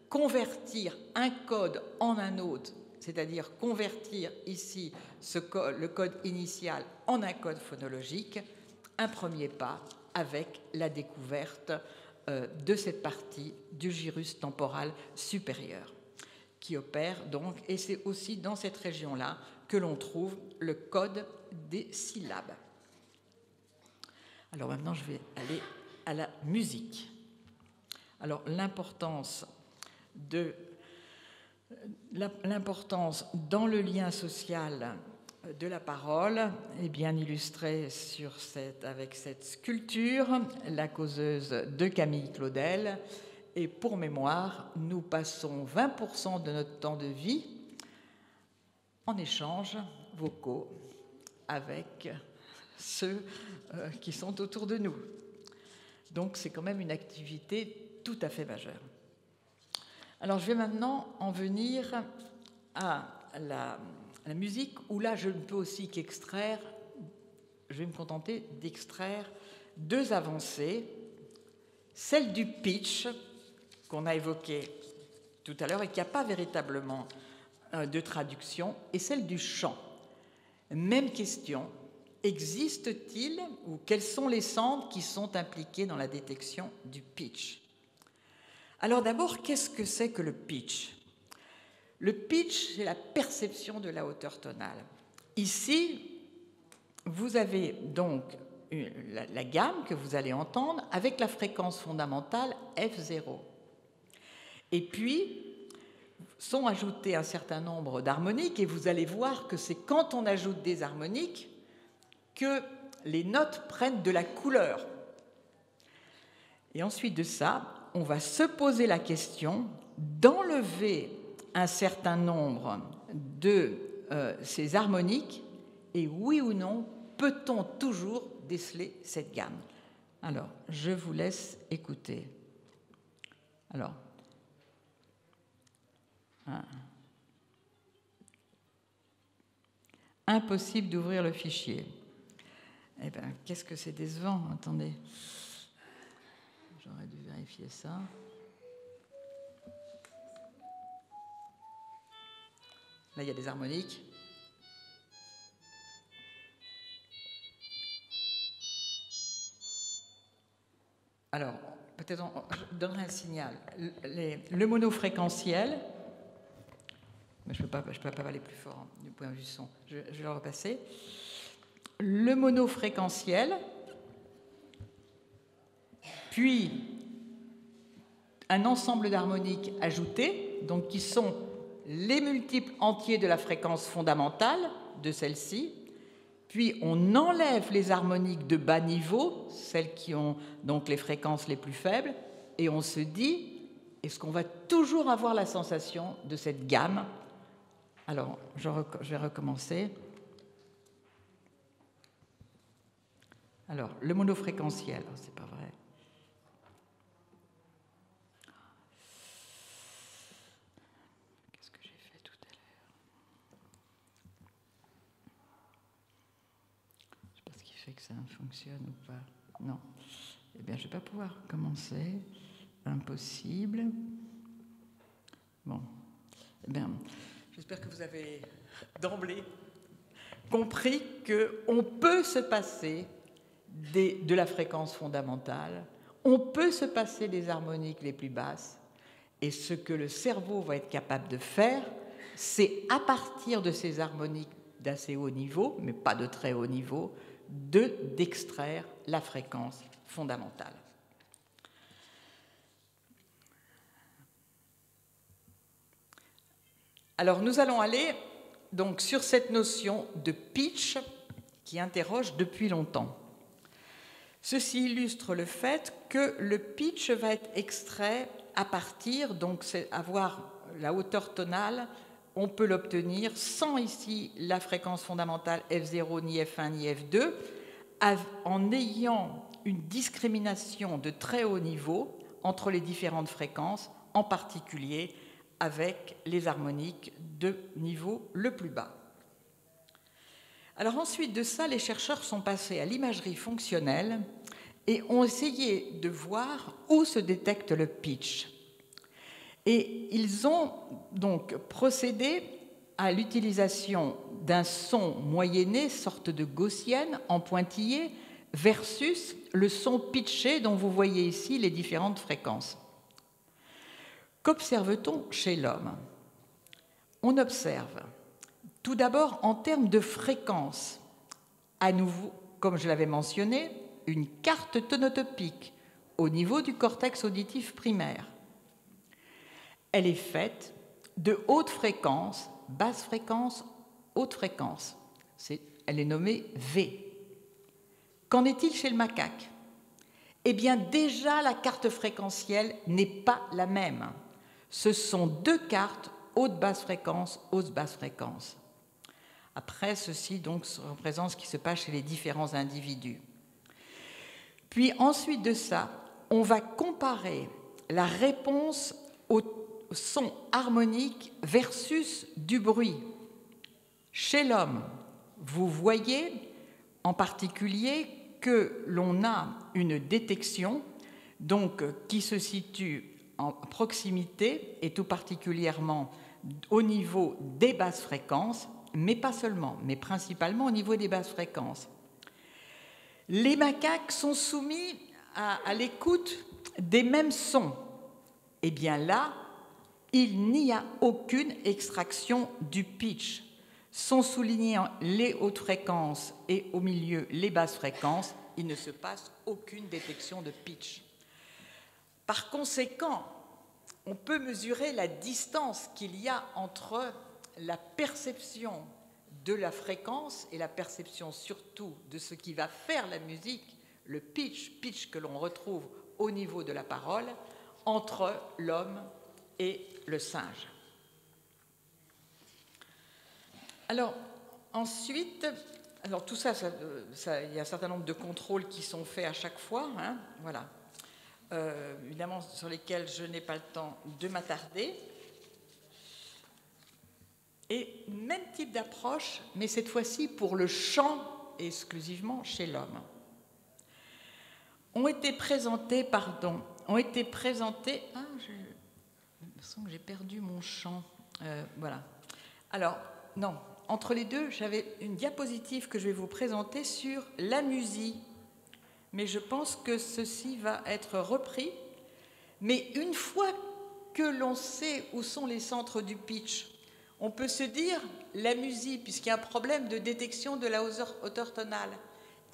convertir un code en un autre, c'est-à-dire convertir ici le code initial en un code phonologique, un premier pas avec la découverte de cette partie du gyrus temporal supérieur qui opère donc, et c'est aussi dans cette région-là que l'on trouve le code des syllabes. Alors maintenant, je vais aller à la musique. Alors l'importance dans le lien social de la parole est bien illustrée avec cette sculpture, La causeuse de Camille Claudel. Et pour mémoire, nous passons 20% de notre temps de vie en échanges vocaux avec ceux qui sont autour de nous. Donc c'est quand même une activité tout à fait majeure. Alors je vais maintenant en venir à la musique, où là je ne peux aussi qu'extraire, je vais me contenter d'extraire deux avancées, celle du pitch qu'on a évoquée tout à l'heure et qui n'a pas véritablement de traduction, et celle du chant. Même question, existe-t-il ou quels sont les centres qui sont impliqués dans la détection du pitch? Alors d'abord, qu'est-ce que c'est que le pitch? Le pitch, c'est la perception de la hauteur tonale. Ici, vous avez donc la gamme que vous allez entendre avec la fréquence fondamentale F0. Et puis, sont ajoutés un certain nombre d'harmoniques, et vous allez voir que c'est quand on ajoute des harmoniques que les notes prennent de la couleur. Et ensuite de ça, on va se poser la question d'enlever un certain nombre de ces harmoniques, et oui ou non, peut-on toujours déceler cette gamme? Alors, je vous laisse écouter. Alors, impossible d'ouvrir le fichier. Eh bien, qu'est-ce que c'est décevant? Attendez. J'aurais dû vérifier ça. Là, il y a des harmoniques. Alors, peut-être je donnerai un signal. Le monofréquentiel, mais je ne peux pas aller plus fort du point de vue son. Je vais le repasser. Le monofréquentiel, puis un ensemble d'harmoniques ajoutées, donc qui sont les multiples entiers de la fréquence fondamentale de celle-ci, puis on enlève les harmoniques de bas niveau, celles qui ont donc les fréquences les plus faibles, et on se dit, est-ce qu'on va toujours avoir la sensation de cette gamme? Alors, je vais recommencer. Alors, le monofréquentiel, c'est pas vrai. Qu'est-ce que j'ai fait tout à l'heure? Je ne sais pas ce qui fait que ça fonctionne ou pas. Non. Eh bien, je ne vais pas pouvoir commencer. Impossible. Bon. Eh bien, j'espère que vous avez d'emblée compris qu'on peut se passer de la fréquence fondamentale, on peut se passer des harmoniques les plus basses, et ce que le cerveau va être capable de faire, c'est à partir de ces harmoniques d'assez haut niveau, mais pas de très haut niveau, d'extraire la fréquence fondamentale. Alors nous allons aller donc sur cette notion de pitch qui interroge depuis longtemps. Ceci illustre le fait que le pitch va être extrait à partir, donc c'est avoir la hauteur tonale, on peut l'obtenir sans ici la fréquence fondamentale F0, ni F1, ni F2, en ayant une discrimination de très haut niveau entre les différentes fréquences, en particulier avec les harmoniques de niveau le plus bas. Alors ensuite de ça, les chercheurs sont passés à l'imagerie fonctionnelle et ont essayé de voir où se détecte le pitch. Et ils ont donc procédé à l'utilisation d'un son moyenné, sorte de gaussienne, en pointillé, versus le son pitché dont vous voyez ici les différentes fréquences. Qu'observe-t-on chez l'homme? On observe tout d'abord en termes de fréquence, à nouveau, comme je l'avais mentionné, une carte tonotopique au niveau du cortex auditif primaire. Elle est faite de haute fréquence, basse fréquence, haute fréquence. Elle est nommée V. Qu'en est-il chez le macaque? Eh bien, déjà, la carte fréquentielle n'est pas la même. Ce sont deux cartes, haute-basse fréquence, haute-basse fréquence. Après, ceci donc représente ce qui se passe chez les différents individus. Puis ensuite de ça, on va comparer la réponse au son harmonique versus du bruit. Chez l'homme, vous voyez en particulier que l'on a une détection donc, qui se situe en proximité et tout particulièrement au niveau des basses fréquences, mais pas seulement, mais principalement au niveau des basses fréquences. Les macaques sont soumis à l'écoute des mêmes sons. Eh bien là, il n'y a aucune extraction du pitch. sont soulignées les hautes fréquences et au milieu les basses fréquences, il ne se passe aucune détection de pitch. Par conséquent, on peut mesurer la distance qu'il y a entre la perception de la fréquence et la perception surtout de ce qui va faire la musique, le pitch que l'on retrouve au niveau de la parole, entre l'homme et le singe. Alors, ensuite, tout ça, il y a un certain nombre de contrôles qui sont faits à chaque fois, hein, voilà. Évidemment, sur lesquels je n'ai pas le temps de m'attarder. Et même type d'approche, mais cette fois-ci pour le chant et exclusivement chez l'homme. Ont été présentés, je sens que j'ai perdu mon champ. Voilà. Alors, non, entre les deux, j'avais une diapositive que je vais vous présenter sur la musique. Mais je pense que ceci va être repris. Mais une fois que l'on sait où sont les centres du pitch, on peut se dire, la musique, puisqu'il y a un problème de détection de la hauteur tonale,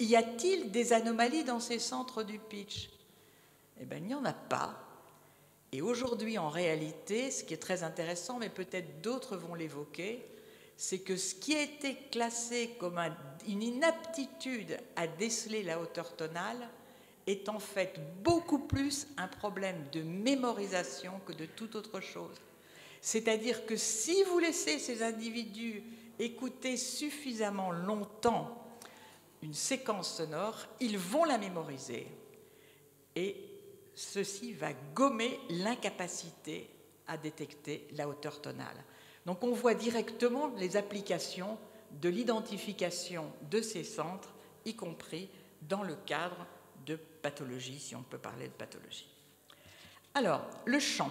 y a-t-il des anomalies dans ces centres du pitch? Eh bien, il n'y en a pas. Et aujourd'hui, en réalité, ce qui est très intéressant, mais peut-être d'autres vont l'évoquer, c'est que ce qui a été classé comme une inaptitude à déceler la hauteur tonale est en fait beaucoup plus un problème de mémorisation que de toute autre chose. C'est-à-dire que si vous laissez ces individus écouter suffisamment longtemps une séquence sonore, ils vont la mémoriser. Et ceci va gommer l'incapacité à détecter la hauteur tonale. Donc on voit directement les applications de l'identification de ces centres, y compris dans le cadre de pathologie, si on peut parler de pathologie. Alors, le chant.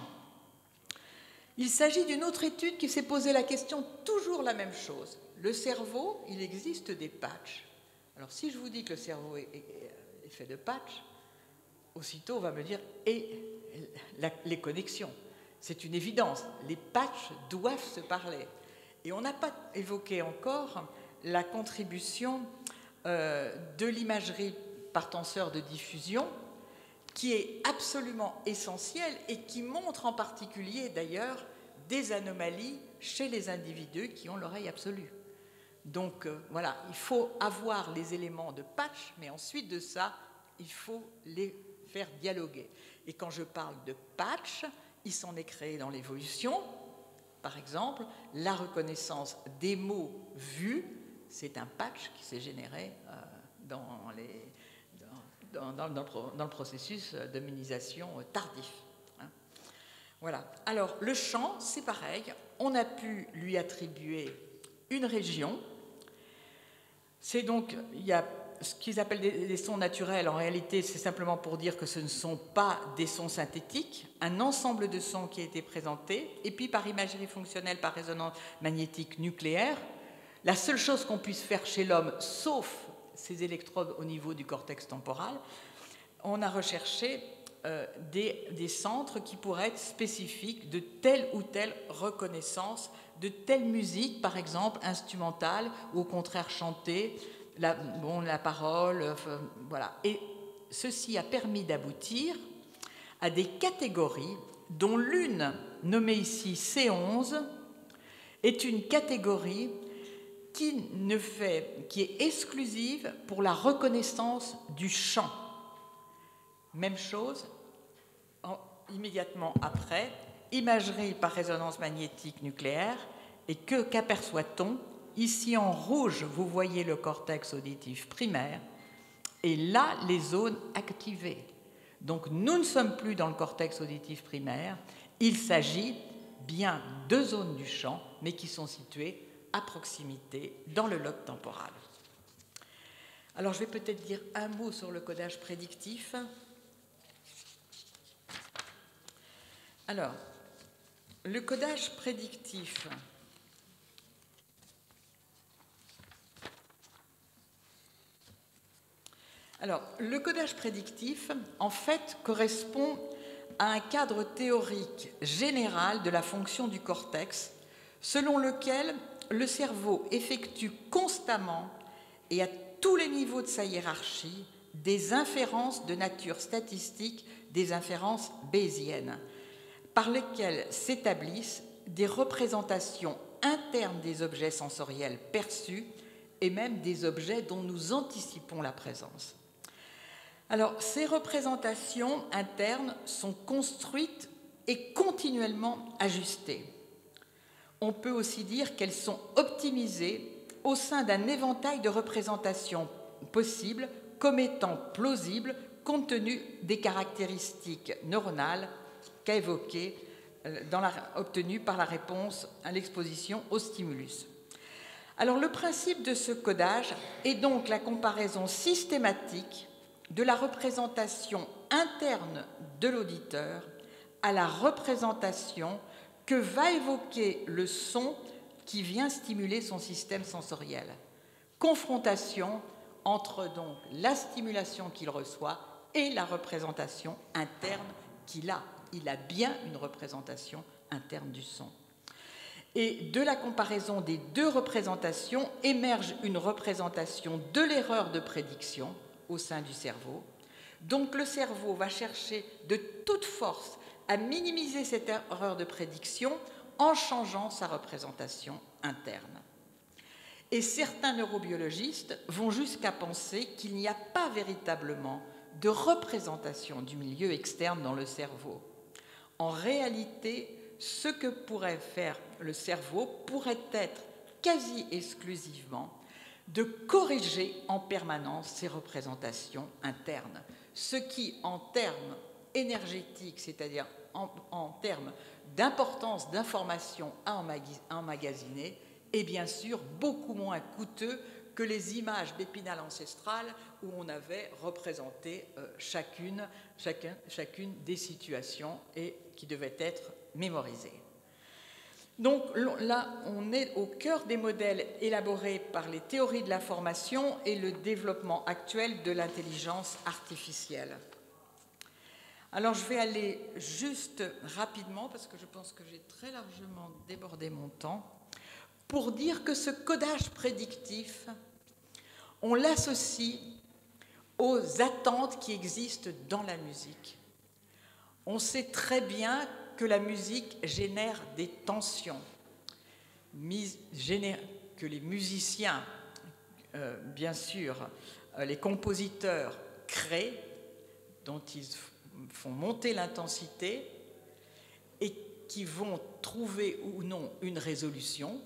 Il s'agit d'une autre étude qui s'est posé la question, toujours la même chose. Le cerveau, il existe des patchs. Alors si je vous dis que le cerveau est fait de patchs, aussitôt on va me dire « et les connexions ». C'est une évidence, les patchs doivent se parler. Et on n'a pas évoqué encore la contribution de l'imagerie par tenseur de diffusion, qui est absolument essentielle et qui montre en particulier d'ailleurs des anomalies chez les individus qui ont l'oreille absolue. Donc voilà, il faut avoir les éléments de patch, mais ensuite de ça, il faut les faire dialoguer. Et quand je parle de patch, il s'en est créé dans l'évolution. Par exemple, la reconnaissance des mots vus, c'est un patch qui s'est généré dans le processus d'hominisation tardif. Hein. Voilà. Alors, le chant, c'est pareil. On a pu lui attribuer une région. C'est donc, il y a ce qu'ils appellent des sons naturels, en réalité, c'est simplement pour dire que ce ne sont pas des sons synthétiques, un ensemble de sons qui a été présenté, et puis par imagerie fonctionnelle, par résonance magnétique nucléaire, la seule chose qu'on puisse faire chez l'homme, sauf ces électrodes au niveau du cortex temporal, on a recherché des centres qui pourraient être spécifiques de telle ou telle reconnaissance, de telle musique, par exemple, instrumentale, ou au contraire chantée, la parole, voilà. Et ceci a permis d'aboutir à des catégories dont l'une, nommée ici C11, est une catégorie qui est exclusive pour la reconnaissance du chant. Même chose, immédiatement après, imagerie par résonance magnétique nucléaire, et qu'aperçoit-on? Ici en rouge, vous voyez le cortex auditif primaire, et là, les zones activées. Donc nous ne sommes plus dans le cortex auditif primaire, il s'agit bien de zones du champ, mais qui sont situées à proximité dans le lobe temporal. Alors je vais peut-être dire un mot sur le codage prédictif. Alors, le codage prédictif. Alors, le codage prédictif, en fait, correspond à un cadre théorique général de la fonction du cortex, selon lequel le cerveau effectue constamment et à tous les niveaux de sa hiérarchie des inférences de nature statistique, des inférences bayésiennes, par lesquelles s'établissent des représentations internes des objets sensoriels perçus et même des objets dont nous anticipons la présence. Alors, ces représentations internes sont construites et continuellement ajustées. On peut aussi dire qu'elles sont optimisées au sein d'un éventail de représentations possibles comme étant plausibles compte tenu des caractéristiques neuronales qu'a évoquées obtenues par la réponse à l'exposition au stimulus. Alors, le principe de ce codage est donc la comparaison systématique de la représentation interne de l'auditeur à la représentation que va évoquer le son qui vient stimuler son système sensoriel. Confrontation entre donc la stimulation qu'il reçoit et la représentation interne qu'il a. Il a bien une représentation interne du son. Et de la comparaison des deux représentations émerge une représentation de l'erreur de prédiction au sein du cerveau. Donc le cerveau va chercher de toute force à minimiser cette erreur de prédiction en changeant sa représentation interne. Et certains neurobiologistes vont jusqu'à penser qu'il n'y a pas véritablement de représentation du milieu externe dans le cerveau. En réalité, ce que pourrait faire le cerveau pourrait être quasi exclusivement de corriger en permanence ces représentations internes, ce qui, en termes énergétiques, c'est-à-dire en termes d'importance d'informations à emmagasiner, est bien sûr beaucoup moins coûteux que les images d'Épinal ancestrales où on avait représenté chacune des situations et qui devaient être mémorisées. Donc là, on est au cœur des modèles élaborés par les théories de l'information et le développement actuel de l'intelligence artificielle. Alors, je vais aller juste rapidement, parce que je pense que j'ai très largement débordé mon temps, pour dire que ce codage prédictif, on l'associe aux attentes qui existent dans la musique. On sait très bien que la musique génère des tensions, que les musiciens, bien sûr, les compositeurs créent, dont ils font monter l'intensité et qui vont trouver ou non une résolution.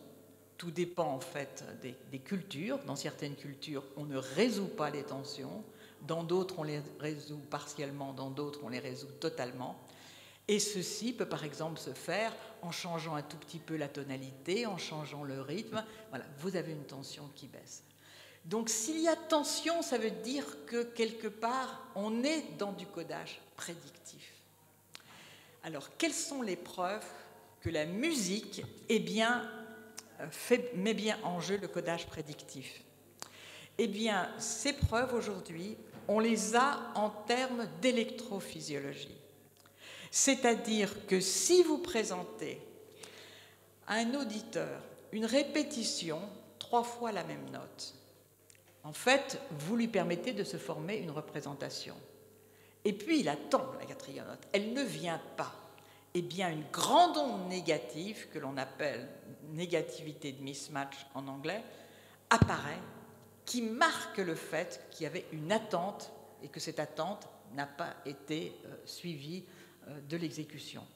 Tout dépend en fait des cultures. Dans certaines cultures, on ne résout pas les tensions. Dans d'autres, on les résout partiellement. Dans d'autres, on les résout totalement. Et ceci peut par exemple se faire en changeant un tout petit peu la tonalité, en changeant le rythme. Voilà, vous avez une tension qui baisse. Donc s'il y a tension, ça veut dire que quelque part, on est dans du codage prédictif. Alors, quelles sont les preuves que la musique met bien en jeu le codage prédictif? Eh bien, ces preuves aujourd'hui, on les a en termes d'électrophysiologie. C'est-à-dire que si vous présentez à un auditeur une répétition 3 fois la même note, en fait, vous lui permettez de se former une représentation. Et puis, il attend la 4e note. Elle ne vient pas. Eh bien, une grande onde négative, que l'on appelle négativité de mismatch en anglais, apparaît, qui marque le fait qu'il y avait une attente et que cette attente n'a pas été suivie de l'exécution.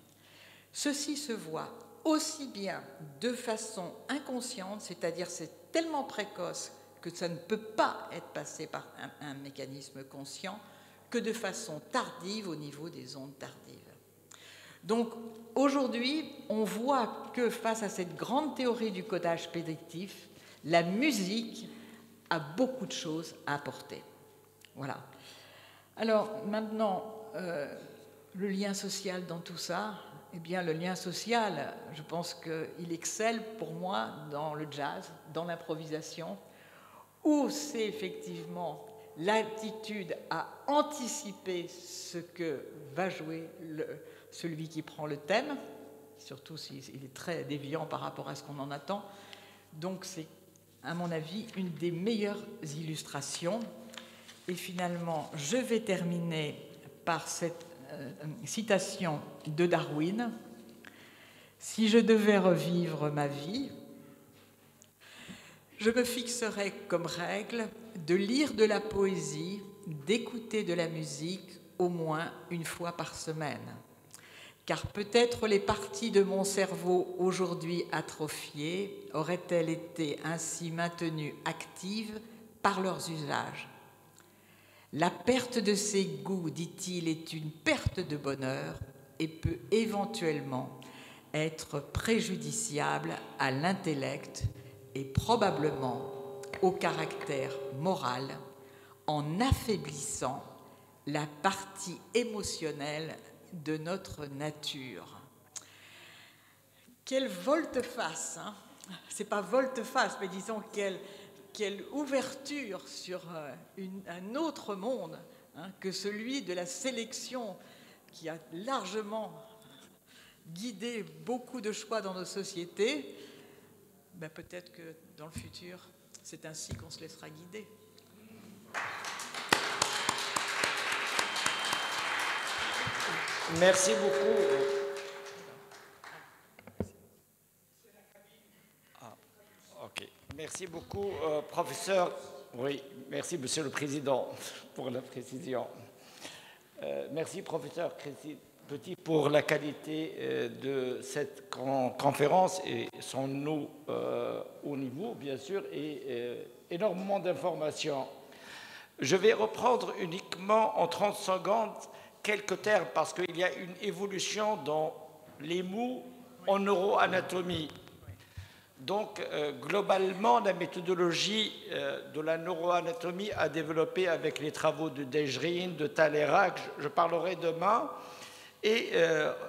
Ceci se voit aussi bien de façon inconsciente, c'est-à-dire c'est tellement précoce que ça ne peut pas être passé par un mécanisme conscient, que de façon tardive au niveau des ondes tardives. Donc aujourd'hui, on voit que face à cette grande théorie du codage prédictif, la musique a beaucoup de choses à apporter. Voilà. Alors maintenant, le lien social dans tout ça, eh bien le lien social, je pense qu'il excelle pour moi dans le jazz, dans l'improvisation, où c'est effectivement l'aptitude à anticiper ce que va jouer celui qui prend le thème, surtout s'il est très déviant par rapport à ce qu'on en attend. Donc c'est, à mon avis, une des meilleures illustrations. Et finalement, je vais terminer par cette citation de Darwin. « Si je devais revivre ma vie, je me fixerais comme règle de lire de la poésie, d'écouter de la musique au moins une fois par semaine. Car peut-être les parties de mon cerveau aujourd'hui atrophiées auraient-elles été ainsi maintenues actives par leurs usages. La perte de ces goûts, dit-il, est une perte de bonheur et peut éventuellement être préjudiciable à l'intellect et probablement au caractère moral en affaiblissant la partie émotionnelle de notre nature. » Quelle volte-face, hein? C'est pas volte-face, mais disons quelle ouverture sur un autre monde, hein, que celui de la sélection qui a largement guidé beaucoup de choix dans nos sociétés. Ben, peut-être que dans le futur, c'est ainsi qu'on se laissera guider. Merci beaucoup. Ok. Merci beaucoup, professeur. Oui, merci, Monsieur le Président, pour la précision. Merci, professeur Petit, pour la qualité de cette conférence et son haut niveau, bien sûr, et énormément d'informations. Je vais reprendre uniquement en 30 secondes quelques termes parce qu'il y a une évolution dans les mots en neuroanatomie. Donc, globalement, la méthodologie de la neuroanatomie a développé avec les travaux de Dejrine, de Talleyrand, je parlerai demain, et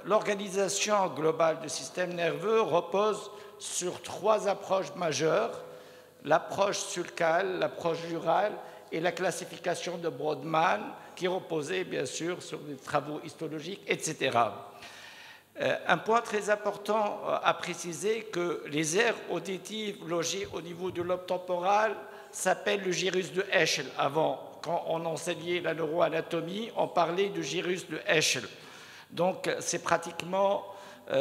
l'organisation globale du système nerveux repose sur 3 approches majeures, l'approche sulcale, l'approche jurale et la classification de Brodmann, qui reposait bien sûr sur des travaux histologiques, etc. Un point très important à préciser que les aires auditives logées au niveau du lobe temporal s'appellent le gyrus de Heschel. Avant, quand on enseignait la neuroanatomie, on parlait du gyrus de Heschel. Donc c'est pratiquement,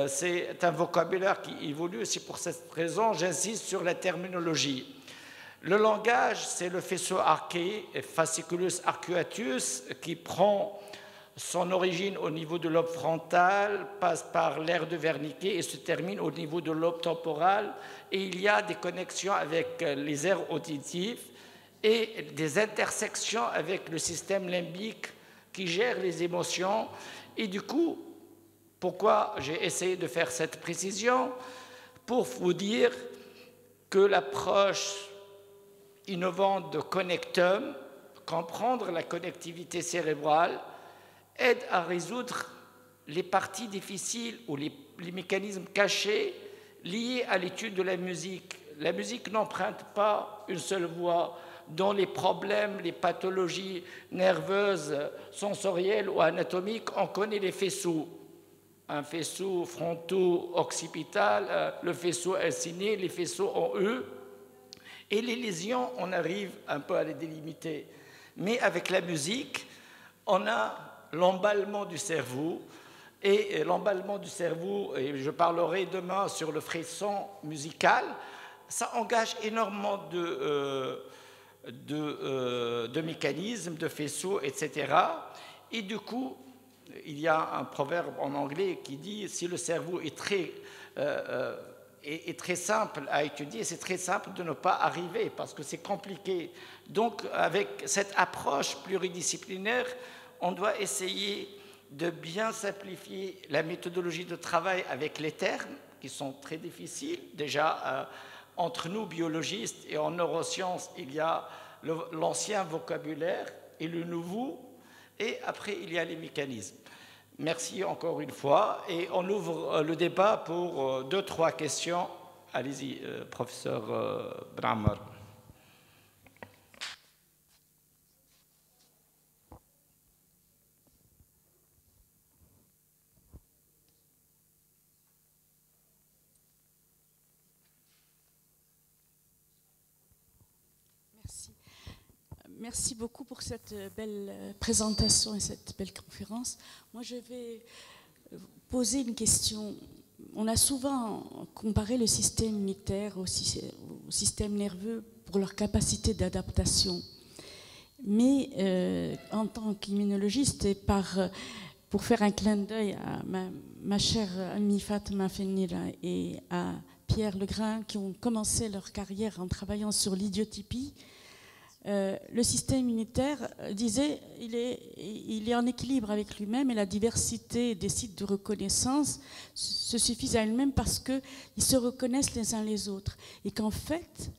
c'est un vocabulaire qui évolue. C'est pour cette raison j'insiste sur la terminologie. Le langage, c'est le faisceau arché, fasciculus arcuatus, qui prend son origine au niveau du lobe frontal, passe par l'aire de Wernicke et se termine au niveau du lobe temporal. Et il y a des connexions avec les aires auditives et des intersections avec le système limbique qui gère les émotions. Et du coup, pourquoi j'ai essayé de faire cette précision? Pour vous dire que l'approche innovante de Connectum, comprendre la connectivité cérébrale, aide à résoudre les parties difficiles ou les mécanismes cachés liés à l'étude de la musique. La musique n'emprunte pas une seule voix. Dans les problèmes, les pathologies nerveuses, sensorielles ou anatomiques, on connaît les faisceaux. Un faisceau fronto-occipital, le faisceau alciné, les faisceaux en E. Et les lésions, on arrive un peu à les délimiter. Mais avec la musique, on a l'emballement du cerveau. Et l'emballement du cerveau, et je parlerai demain sur le frisson musical, ça engage énormément de mécanismes, de faisceaux, etc. Et du coup, il y a un proverbe en anglais qui dit « si le cerveau est très simple à étudier, c'est très simple de ne pas arriver parce que c'est compliqué. » Donc, avec cette approche pluridisciplinaire, on doit essayer de bien simplifier la méthodologie de travail avec les termes qui sont très difficiles. Déjà, entre nous, biologistes, et en neurosciences, il y a l'ancien vocabulaire et le nouveau, et après, il y a les mécanismes. Merci encore une fois, et on ouvre le débat pour 2-3 questions. Allez-y, professeur Brammer. Merci beaucoup pour cette belle présentation et cette belle conférence. Moi, je vais poser une question. On a souvent comparé le système immunitaire au système nerveux pour leur capacité d'adaptation. Mais en tant qu'immunologiste et pour faire un clin d'œil à ma chère amie Fatma Fennira et à Pierre Legrain qui ont commencé leur carrière en travaillant sur l'idiotypie, le système immunitaire disait il est en équilibre avec lui-même et la diversité des sites de reconnaissance se suffisent à elle-même parce qu'ils se reconnaissent les uns les autres. Et qu'en fait,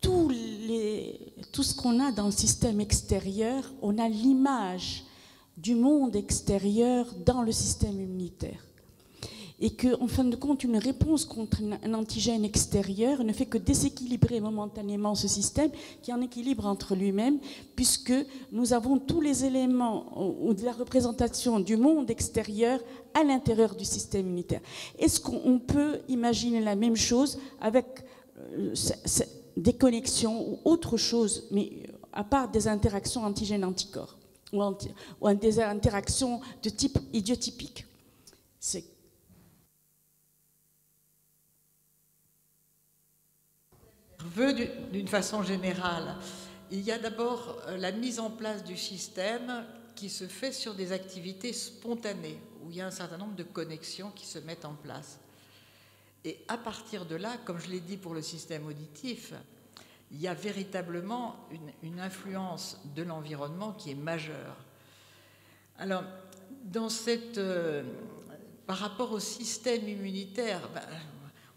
tout ce qu'on a dans le système extérieur, on a l'image du monde extérieur dans le système immunitaire. Et qu'en fin de compte, une réponse contre un antigène extérieur ne fait que déséquilibrer momentanément ce système qui est en équilibre entre lui-même, puisque nous avons tous les éléments ou de la représentation du monde extérieur à l'intérieur du système immunitaire. Est-ce qu'on peut imaginer la même chose avec des connexions ou autre chose, mais à part des interactions antigènes-anticorps ou des interactions de type idiotypique? D'une façon générale, il y a d'abord la mise en place du système qui se fait sur des activités spontanées, où il y a un certain nombre de connexions qui se mettent en place. Et à partir de là, comme je l'ai dit pour le système auditif, il y a véritablement une influence de l'environnement qui est majeure. Alors, par rapport au système immunitaire,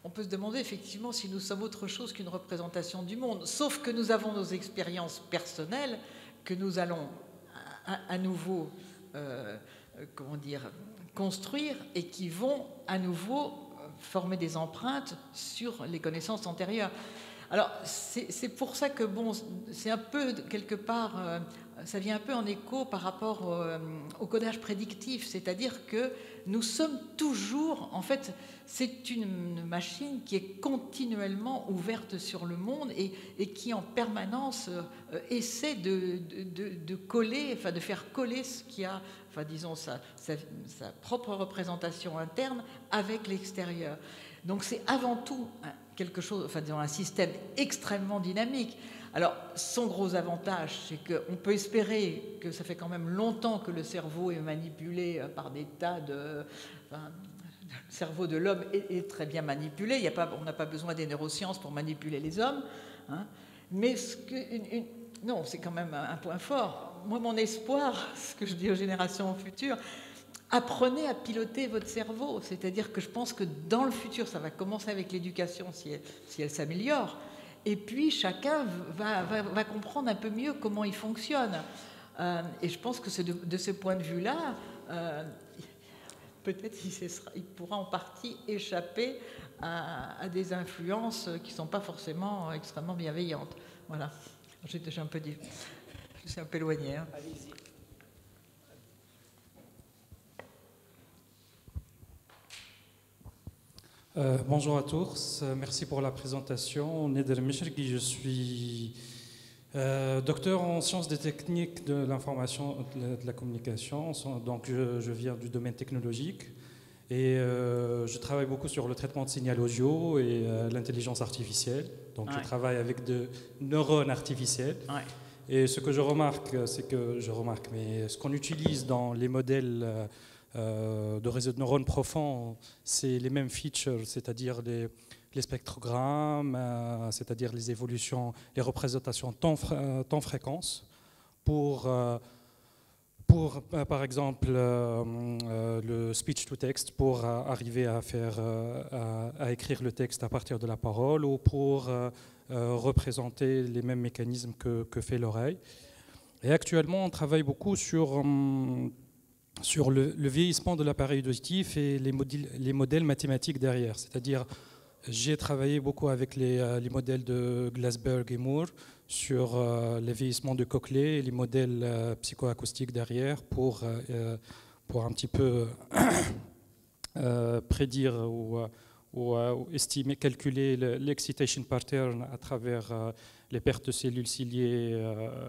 on peut se demander effectivement si nous sommes autre chose qu'une représentation du monde, sauf que nous avons nos expériences personnelles que nous allons à nouveau construire et qui vont à nouveau former des empreintes sur les connaissances antérieures. Alors, c'est pour ça que, c'est un peu, quelque part, ça vient un peu en écho par rapport au codage prédictif, c'est-à-dire que nous sommes toujours, en fait, c'est une machine qui est continuellement ouverte sur le monde et qui, en permanence, essaie de coller, enfin, de faire coller ce qui a, enfin, disons, sa propre représentation interne avec l'extérieur. Donc, c'est avant tout quelque chose, enfin, disons, un système extrêmement dynamique. Alors, son gros avantage, c'est qu'on peut espérer que ça fait quand même longtemps que le cerveau est manipulé par des tas de... Enfin, le cerveau de l'homme est très bien manipulé. On n'a pas besoin des neurosciences pour manipuler les hommes. Hein. Mais non, c'est quand même un point fort. Moi, mon espoir, ce que je dis aux générations futures, apprenez à piloter votre cerveau. C'est-à-dire que je pense que dans le futur, ça va commencer avec l'éducation si elle s'améliore. Et puis, chacun va comprendre un peu mieux comment il fonctionne. Et je pense que c'est de ce point de vue-là, peut-être il pourra en partie échapper à des influences qui ne sont pas forcément extrêmement bienveillantes. Voilà. Je suis un peu éloignée. Hein. Allez-y. Bonjour à tous, merci pour la présentation. Neder Michrki, je suis docteur en sciences des techniques de l'information et de la communication, donc je viens du domaine technologique et je travaille beaucoup sur le traitement de signal audio et l'intelligence artificielle. Donc je travaille avec de neurones artificiels. Ouais. Et ce que je remarque, mais ce qu'on utilise dans les modèles de réseaux de neurones profonds, c'est les mêmes features, c'est-à-dire les spectrogrammes, c'est-à-dire les évolutions, les représentations temps-fréquence pour par exemple, le speech-to-text pour arriver à écrire le texte à partir de la parole ou pour représenter les mêmes mécanismes que fait l'oreille. Et actuellement, on travaille beaucoup sur le vieillissement de l'appareil auditif et les modèles mathématiques derrière. C'est-à-dire, j'ai travaillé beaucoup avec les modèles de Glassberg et Moore sur le vieillissement de Cochlée et les modèles psychoacoustiques derrière pour un petit peu prédire ou ou estimer, calculer l'excitation pattern à travers les pertes de cellules ciliées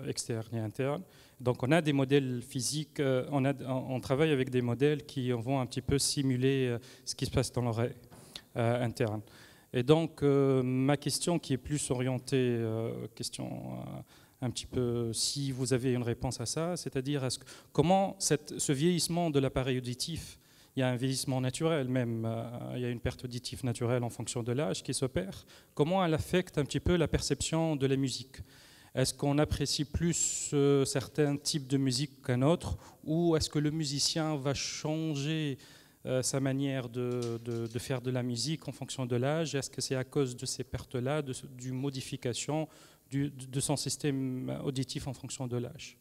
externes et internes. Donc on a des modèles physiques, on travaille avec des modèles qui vont un petit peu simuler ce qui se passe dans l'oreille interne. Et donc ma question qui est plus orientée, question un petit peu, si vous avez une réponse à ça, c'est-à-dire comment ce vieillissement de l'appareil auditif, il y a un vieillissement naturel même, il y a une perte auditive naturelle en fonction de l'âge qui s'opère, comment elle affecte un petit peu la perception de la musique? Est-ce qu'on apprécie plus certains types de musique qu'un autre, ou est-ce que le musicien va changer sa manière de faire de la musique en fonction de l'âge? Est-ce que c'est à cause de ces pertes-là, du modification de son système auditif en fonction de l'âge?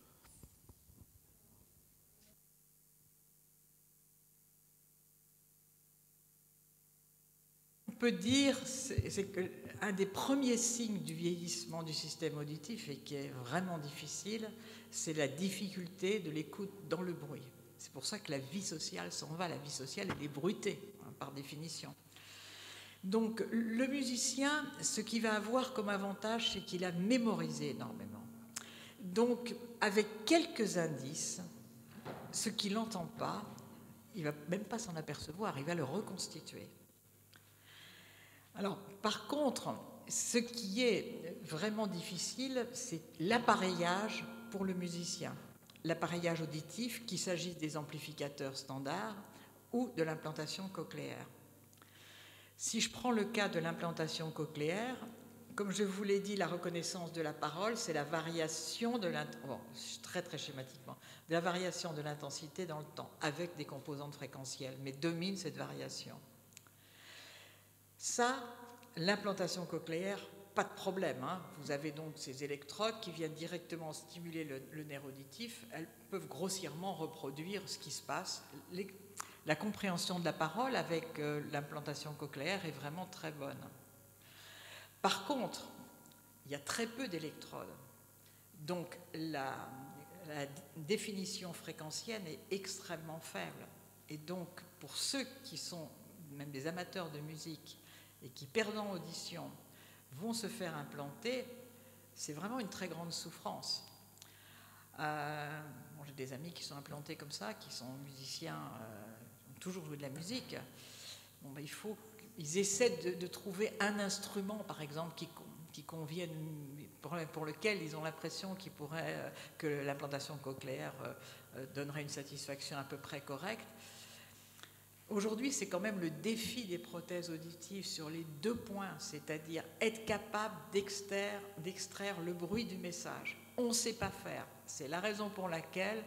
On peut dire c'est qu'un des premiers signes du vieillissement du système auditif, et qui est vraiment difficile, c'est la difficulté de l'écoute dans le bruit. C'est pour ça que la vie sociale s'en va. La vie sociale, elle est bruitée, par définition. Donc le musicien, ce qu'il va avoir comme avantage, c'est qu'il a mémorisé énormément. Donc avec quelques indices, ce qu'il n'entend pas, il ne va même pas s'en apercevoir, il va le reconstituer. Alors par contre, ce qui est vraiment difficile, c'est l'appareillage pour le musicien. L'appareillage auditif, qu'il s'agisse des amplificateurs standards ou de l'implantation cochléaire. Si je prends le cas de l'implantation cochléaire, comme je vous l'ai dit, la reconnaissance de la parole, c'est la variation de très schématiquement, de la variation de l'intensité dans le temps, avec des composantes fréquentielles, mais domine cette variation. Ça, l'implantation cochléaire, pas de problème. Vous avez donc ces électrodes qui viennent directement stimuler le nerf auditif. Elles peuvent grossièrement reproduire ce qui se passe. La compréhension de la parole avec l'implantation cochléaire est vraiment très bonne. Par contre, il y a très peu d'électrodes. Donc la définition fréquentielle est extrêmement faible. Et donc, pour ceux qui sont même des amateurs de musique et qui, perdant audition, vont se faire implanter, c'est vraiment une très grande souffrance. J'ai des amis qui sont implantés comme ça, qui sont musiciens, ont toujours joué de la musique. Ils essaient de trouver un instrument, par exemple, qui convienne, pour lequel ils ont l'impression que l'implantation cochléaire donnerait une satisfaction à peu près correcte. Aujourd'hui, c'est quand même le défi des prothèses auditives sur les deux points, c'est-à-dire être capable d'extraire le bruit du message. On ne sait pas faire. C'est la raison pour laquelle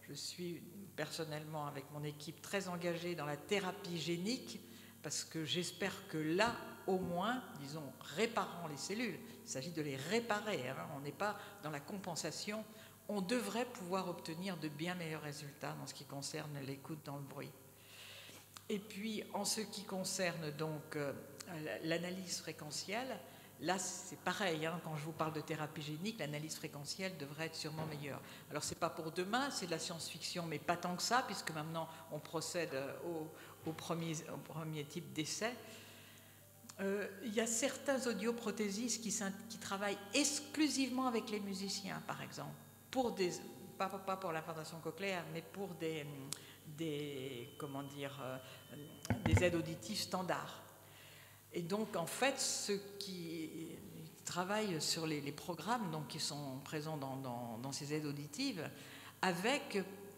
je suis personnellement, avec mon équipe, très engagée dans la thérapie génique, parce que j'espère que là, au moins, disons, réparant les cellules, il s'agit de les réparer, on n'est pas dans la compensation, on devrait pouvoir obtenir de bien meilleurs résultats dans ce qui concerne l'écoute dans le bruit. Et puis, en ce qui concerne donc l'analyse fréquentielle, là, c'est pareil, quand je vous parle de thérapie génique, l'analyse fréquentielle devrait être sûrement meilleure. Alors, ce n'est pas pour demain, c'est de la science-fiction, mais pas tant que ça, puisque maintenant, on procède au premier type d'essai. Il y a certains audioprothésistes qui travaillent exclusivement avec les musiciens, par exemple, pas pour l'implantation cochléaire, mais pour des aides auditives standards. Et donc, en fait, ceux qui travaillent sur les programmes donc, qui sont présents dans ces aides auditives,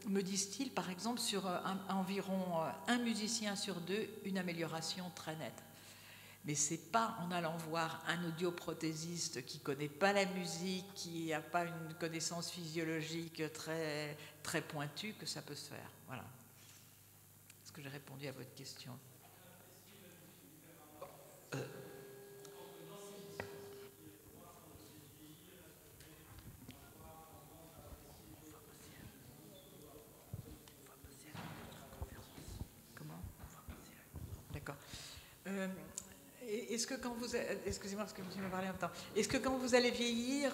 me disent-ils, par exemple, sur environ un musicien sur deux, une amélioration très nette. Mais ce n'est pas en allant voir un audioprothésiste qui ne connaît pas la musique, qui n'a pas une connaissance physiologique très, très pointue que ça peut se faire. Voilà. Est-ce que j'ai répondu à votre question ? Comment ? D'accord. est-ce que quand vous... Excusez-moi parce que je me parlé en même temps. Est-ce que quand vous allez vieillir,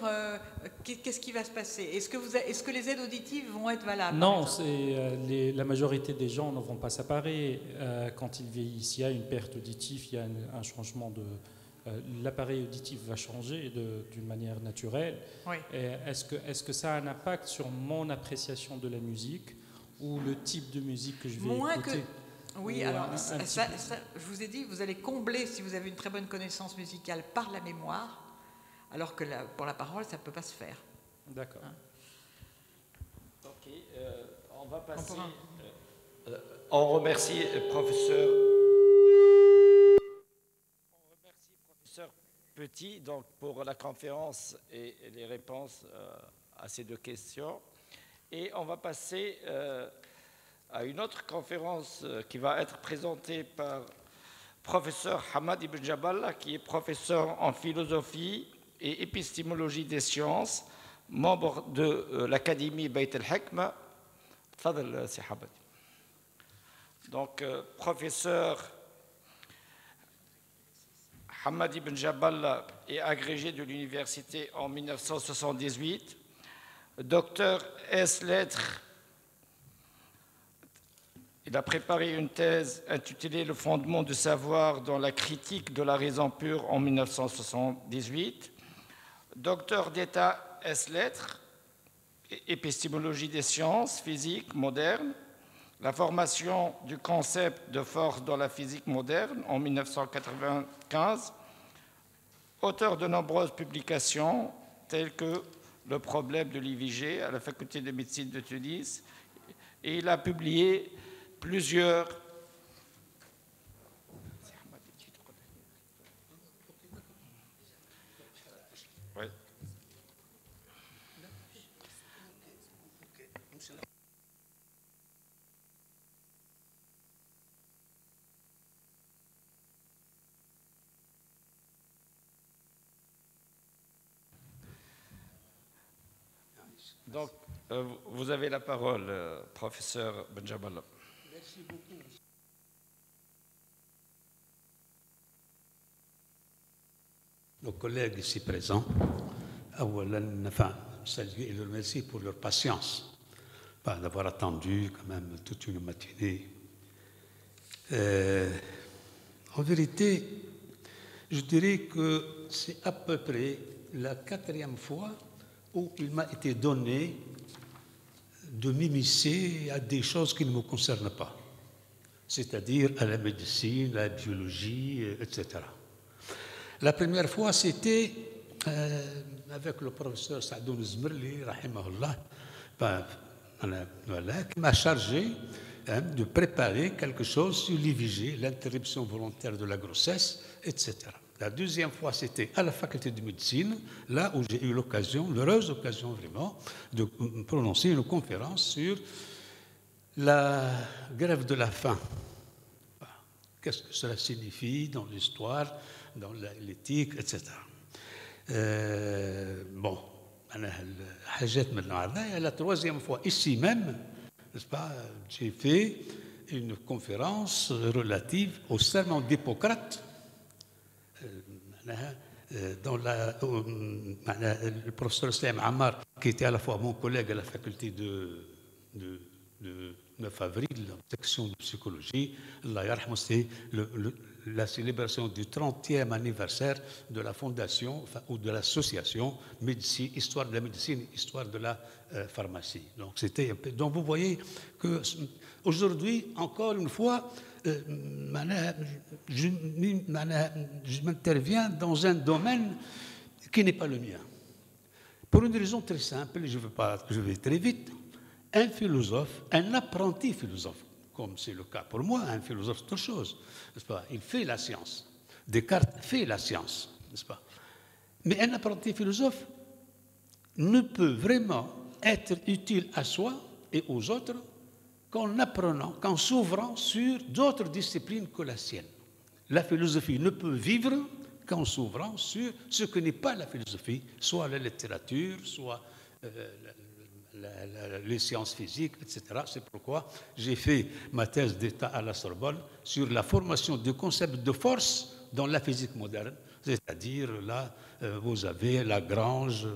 qu'est-ce qui va se passer? Est-ce que les aides auditives vont être valables? Non, la majorité des gens ne vont pas s'apparaître quand ils vieillissent. Il y a une perte auditive, il y a un changement de... l'appareil auditif va changer d'une manière naturelle. Oui. Est-ce que ça a un impact sur mon appréciation de la musique ou le type de musique que je vais écouter? Oui, alors je vous ai dit, vous allez combler, si vous avez une très bonne connaissance musicale, par la mémoire, alors que pour la parole, ça ne peut pas se faire. D'accord. Hein? Ok, on va passer... on remercie professeur Petit donc, pour la conférence et les réponses à ces deux questions. Et on va passer... à une autre conférence qui va être présentée par professeur Hamad Ibn Jabal, qui est professeur en philosophie et épistémologie des sciences, membre de l'Académie Bayt al-Hikma. Tfadal, si Hamad. Donc, professeur Hamad Ibn Jabal est agrégé de l'université en 1978, docteur ès lettres. Il a préparé une thèse intitulée « Le fondement du savoir dans la critique de la raison pure » en 1978. Docteur d'État ès lettres, épistémologie des sciences, physique moderne, la formation du concept de force dans la physique moderne en 1995. Auteur de nombreuses publications telles que Le problème de l'IVG à la faculté de médecine de Tunis. Et il a publié plusieurs Donc, vous avez la parole, professeur Benjaballah. Merci beaucoup. Nos collègues ici présents, saluer et les remercier pour leur patience, d'avoir attendu quand même toute une matinée. En vérité, je dirais que c'est à peu près la 4e fois où il m'a été donné de m'immiscer à des choses qui ne me concernent pas, c'est-à-dire à la médecine, à la biologie, etc. La première fois, c'était avec le professeur Sadoun Zmerli, rahimahullah, qui m'a chargé de préparer quelque chose sur l'IVG, l'interruption volontaire de la grossesse, etc. La deuxième fois, c'était à la faculté de médecine, là où j'ai eu l'occasion, l'heureuse occasion vraiment, de prononcer une conférence sur la grève de la faim. Qu'est-ce que cela signifie dans l'histoire, dans l'éthique, etc. Bon, la troisième fois, ici même, n'est-ce pas, j'ai fait une conférence relative au serment d'Hippocrate, dans le professeur Saïm Ammar, qui était à la fois mon collègue à la faculté de 9 avril, la section de psychologie, c'est la célébration du 30e anniversaire de la fondation ou de l'association Médecine, Histoire de la médecine, Histoire de la pharmacie. Donc vous voyez que aujourd'hui, encore une fois, je m'interviens dans un domaine qui n'est pas le mien. Pour une raison très simple, je vais très vite. Un philosophe, un apprenti philosophe, comme c'est le cas pour moi, un philosophe c'est autre chose, n'est-ce pas? Il fait la science. Descartes fait la science, n'est-ce pas? Mais un apprenti philosophe ne peut vraiment être utile à soi et aux autres qu'en apprenant, qu'en s'ouvrant sur d'autres disciplines que la sienne. La philosophie ne peut vivre qu'en s'ouvrant sur ce que n'est pas la philosophie, soit la littérature, soit les sciences physiques, etc. C'est pourquoi j'ai fait ma thèse d'État à la Sorbonne sur la formation du concept de force dans la physique moderne, c'est-à-dire là, vous avez Lagrange,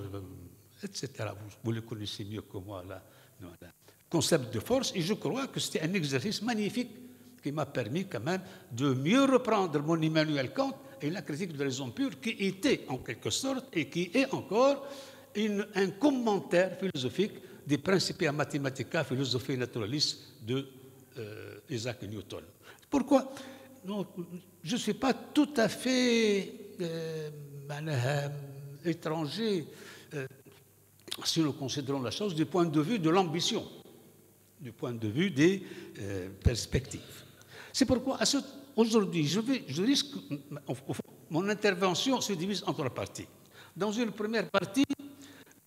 etc. Vous le connaissez mieux que moi, là, le concept de force, et je crois que c'était un exercice magnifique qui m'a permis quand même de mieux reprendre mon Immanuel Kant et la critique de la raison pure, qui était en quelque sorte, et qui est encore, un commentaire philosophique des Principia Mathematica Philosophiae Naturalis de Isaac Newton. Pourquoi? Non, je ne suis pas tout à fait étranger si nous considérons la chose du point de vue de l'ambition, du point de vue des perspectives. C'est pourquoi aujourd'hui, je risque, mon intervention se divise en 3 parties. Dans une première partie,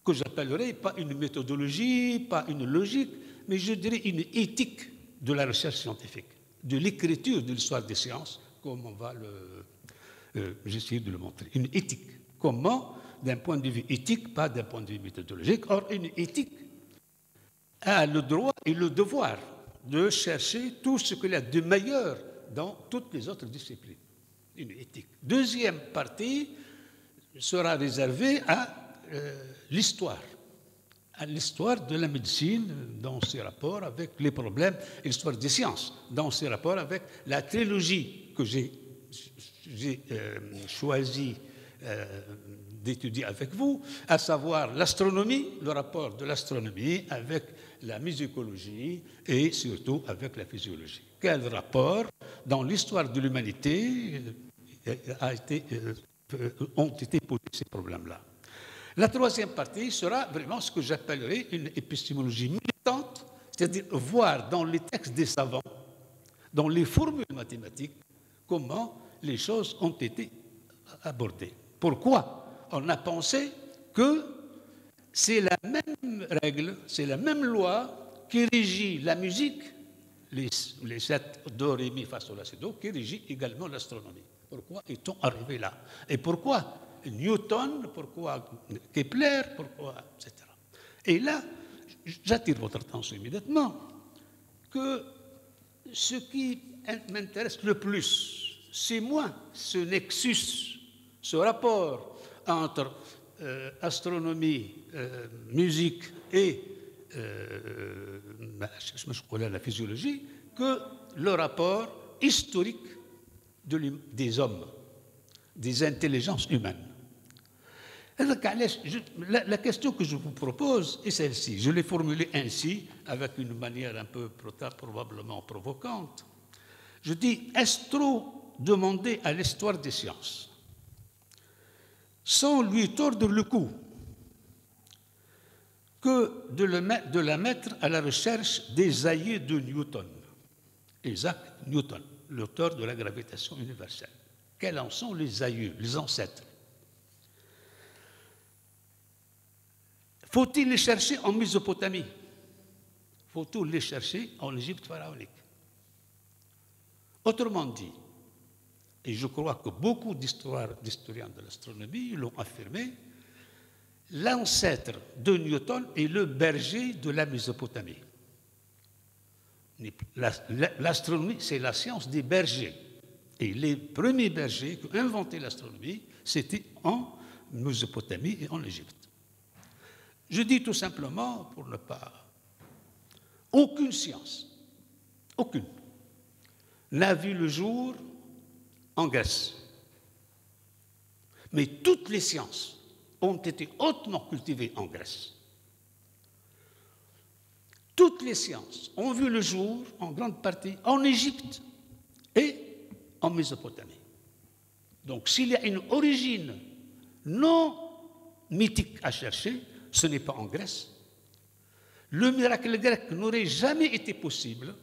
que j'appellerai pas une méthodologie, pas une logique, mais je dirais une éthique de la recherche scientifique, de l'écriture de l'histoire des sciences, comme on va j'essaie de le montrer. Une éthique. Comment, d'un point de vue éthique, pas d'un point de vue méthodologique, or une éthique a le droit et le devoir de chercher tout ce qu'il y a de meilleur dans toutes les autres disciplines. Une éthique. Deuxième partie sera réservée à l'histoire de la médecine dans ses rapports avec les problèmes, et l'histoire des sciences dans ses rapports avec la trilogie que j'ai choisi d'étudier avec vous, à savoir l'astronomie, le rapport de l'astronomie avec la musicologie et surtout avec la physiologie. Quel rapport dans l'histoire de l'humanité ont été posés ces problèmes-là? La troisième partie sera vraiment ce que j'appellerai une épistémologie militante, c'est-à-dire voir dans les textes des savants, dans les formules mathématiques, comment les choses ont été abordées. Pourquoi on a pensé que c'est la même règle, c'est la même loi qui régit la musique, les 7 do, ré, mi, fa, sol, la, si, do, qui régit également l'astronomie. Pourquoi est-on arrivé là? Et pourquoi Newton, pourquoi Kepler, pourquoi, etc. Et là, j'attire votre attention immédiatement que ce qui m'intéresse le plus, c'est moi, ce nexus, ce rapport entre astronomie, musique et la physiologie, que le rapport historique des hommes, des intelligences humaines. La question que je vous propose est celle-ci. Je l'ai formulée ainsi, avec une manière un peu probablement provocante. Je dis, est-ce trop demander à l'histoire des sciences, sans lui tordre le cou, que de la mettre à la recherche des aïeux de Newton, Isaac Newton, l'auteur de la gravitation universelle? Quels en sont les aïeux, les ancêtres? Faut-il les chercher en Mésopotamie? Faut-il les chercher en Égypte pharaonique? Autrement dit, et je crois que beaucoup d'historiens de l'astronomie l'ont affirmé, l'ancêtre de Newton est le berger de la Mésopotamie. L'astronomie, c'est la science des bergers. Et les premiers bergers qui ont inventé l'astronomie, c'était en Mésopotamie et en Égypte. Je dis tout simplement, pour ne pas... Aucune science, aucune, n'a vu le jour en Grèce. Mais toutes les sciences ont été hautement cultivées en Grèce. Toutes les sciences ont vu le jour, en grande partie, en Égypte et en Mésopotamie. Donc, s'il y a une origine non mythique à chercher, ce n'est pas en Grèce. Le miracle grec n'aurait jamais été possible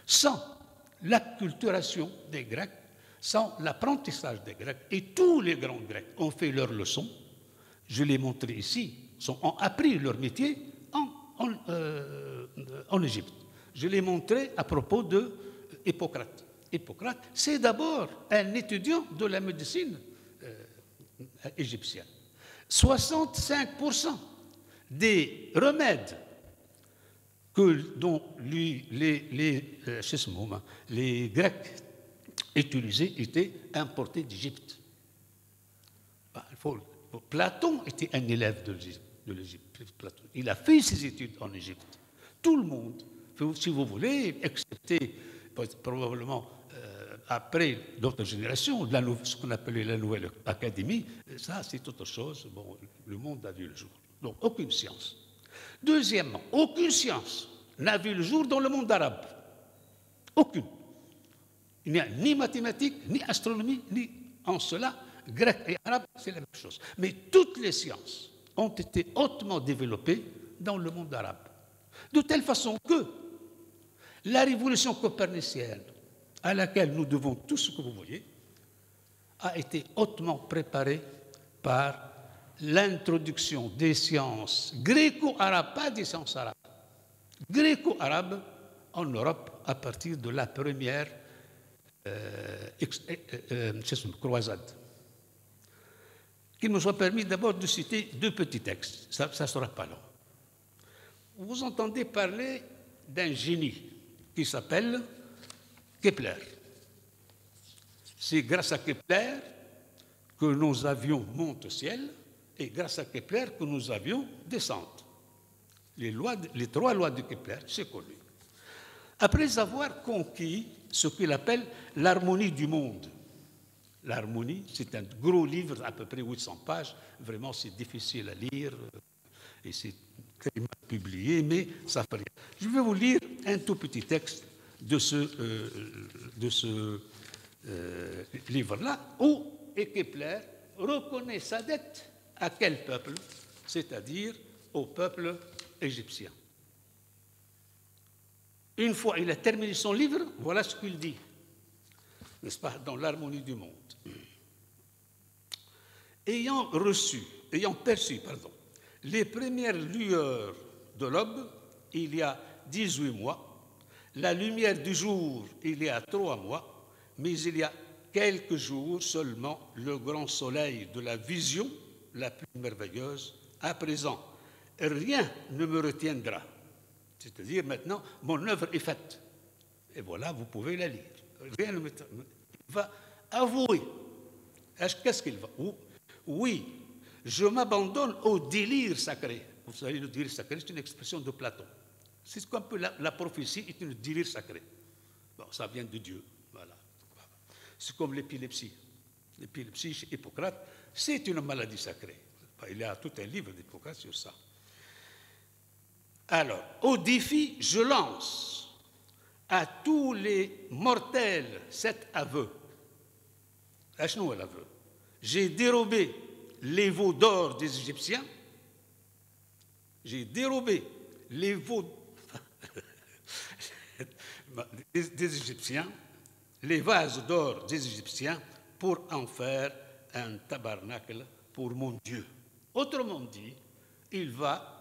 sans l'acculturation des Grecs, sans l'apprentissage des Grecs. Et tous les grands Grecs ont fait leurs leçons, je l'ai montré ici, ont appris leur métier en Égypte. Je l'ai montré à propos d'Hippocrate. Hippocrate, c'est d'abord un étudiant de la médecine égyptienne. 65% des remèdes dont les Grecs utilisés étaient importés d'Égypte. Platon était un élève de l'Égypte. Il a fait ses études en Égypte. Tout le monde, si vous voulez, excepté probablement après d'autres générations, ce qu'on appelait la nouvelle académie, ça c'est autre chose. Bon, le monde a vu le jour. Donc aucune science. Deuxièmement, aucune science n'a vu le jour dans le monde arabe. Aucune. Il n'y a ni mathématiques, ni astronomie, ni en cela, grec et arabe, c'est la même chose. Mais toutes les sciences ont été hautement développées dans le monde arabe. De telle façon que la révolution copernicienne, à laquelle nous devons tout ce que vous voyez, a été hautement préparée par l'introduction des sciences gréco-arabes, pas des sciences arabes, gréco-arabes en Europe à partir de la première croisade. Qu'il me soit permis d'abord de citer 2 petits textes, ça ne sera pas long. Vous entendez parler d'un génie qui s'appelle Kepler. C'est grâce à Kepler que nous avions monte au ciel et grâce à Kepler que nous avions descente. Les 3 lois de Kepler, c'est connu. Après avoir conquis ce qu'il appelle l'harmonie du monde. L'harmonie, c'est un gros livre, à peu près 800 pages. Vraiment, c'est difficile à lire et c'est très mal publié, mais ça fait rien. Je vais vous lire un tout petit texte de ce livre-là, où Kepler reconnaît sa dette à quel peuple? C'est-à-dire au peuple égyptien. Une fois il a terminé son livre, voilà ce qu'il dit, n'est-ce pas, dans l'harmonie du monde. Ayant perçu, les premières lueurs de l'aube, il y a 18 mois, la lumière du jour, il y a 3 mois, mais il y a quelques jours seulement le grand soleil de la vision la plus merveilleuse. À présent, rien ne me retiendra. C'est-à-dire maintenant, mon œuvre est faite. Et voilà, vous pouvez la lire. Rien ne me... Il va avouer. Qu'est-ce qu'il va? Oui, je m'abandonne au délire sacré. Vous savez, le délire sacré, c'est une expression de Platon. C'est comme la prophétie est un délire sacré. Bon, ça vient de Dieu. Voilà. C'est comme l'épilepsie. L'épilepsie chez Hippocrate, c'est une maladie sacrée. Il y a tout un livre d'Hippocrate sur ça. Alors, au défi, je lance à tous les mortels cet aveu. Lâche-nous l'aveu. J'ai dérobé les veaux d'or des Égyptiens. J'ai dérobé les veaux des Égyptiens, les vases d'or des Égyptiens, pour en faire un tabernacle pour mon Dieu. Autrement dit, il va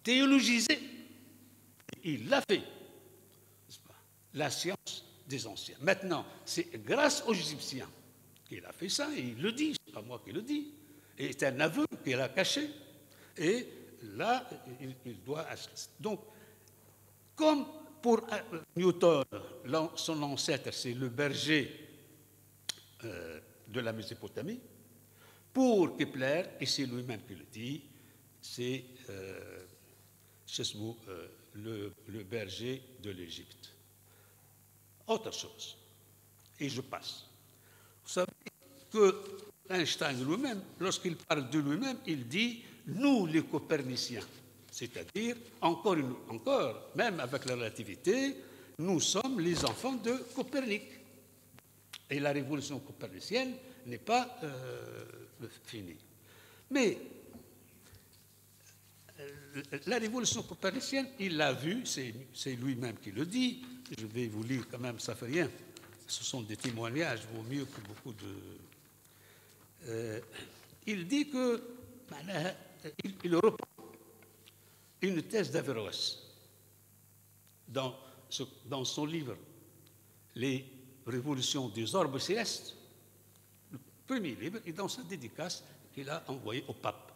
théologiser, il l'a fait, n'est-ce pas, la science des anciens. Maintenant, c'est grâce aux Égyptiens qu'il a fait ça, et il le dit, c'est pas moi qui le dis, et c'est un aveu qu'il a caché, et là, il doit... Donc, comme pour Newton, son ancêtre, c'est le berger de la Mésopotamie, pour Kepler, et c'est lui-même qui le dit, c'est le berger de l'Égypte. Autre chose, et je passe. Vous savez que Einstein lui-même, lorsqu'il parle de lui-même, il dit « nous les coperniciens », c'est-à-dire, encore, même avec la relativité, nous sommes les enfants de Copernic. Et la révolution copernicienne n'est pas finie. Mais la révolution copernicienne, il l'a vu, c'est lui-même qui le dit. Je vais vous lire quand même, ça fait rien. Ce sont des témoignages, vaut mieux que beaucoup de... il dit que... il reprend une thèse d'Averroès dans son livre « Les révolutions des orbes célestes », le premier livre, et dans sa dédicace qu'il a envoyée au pape.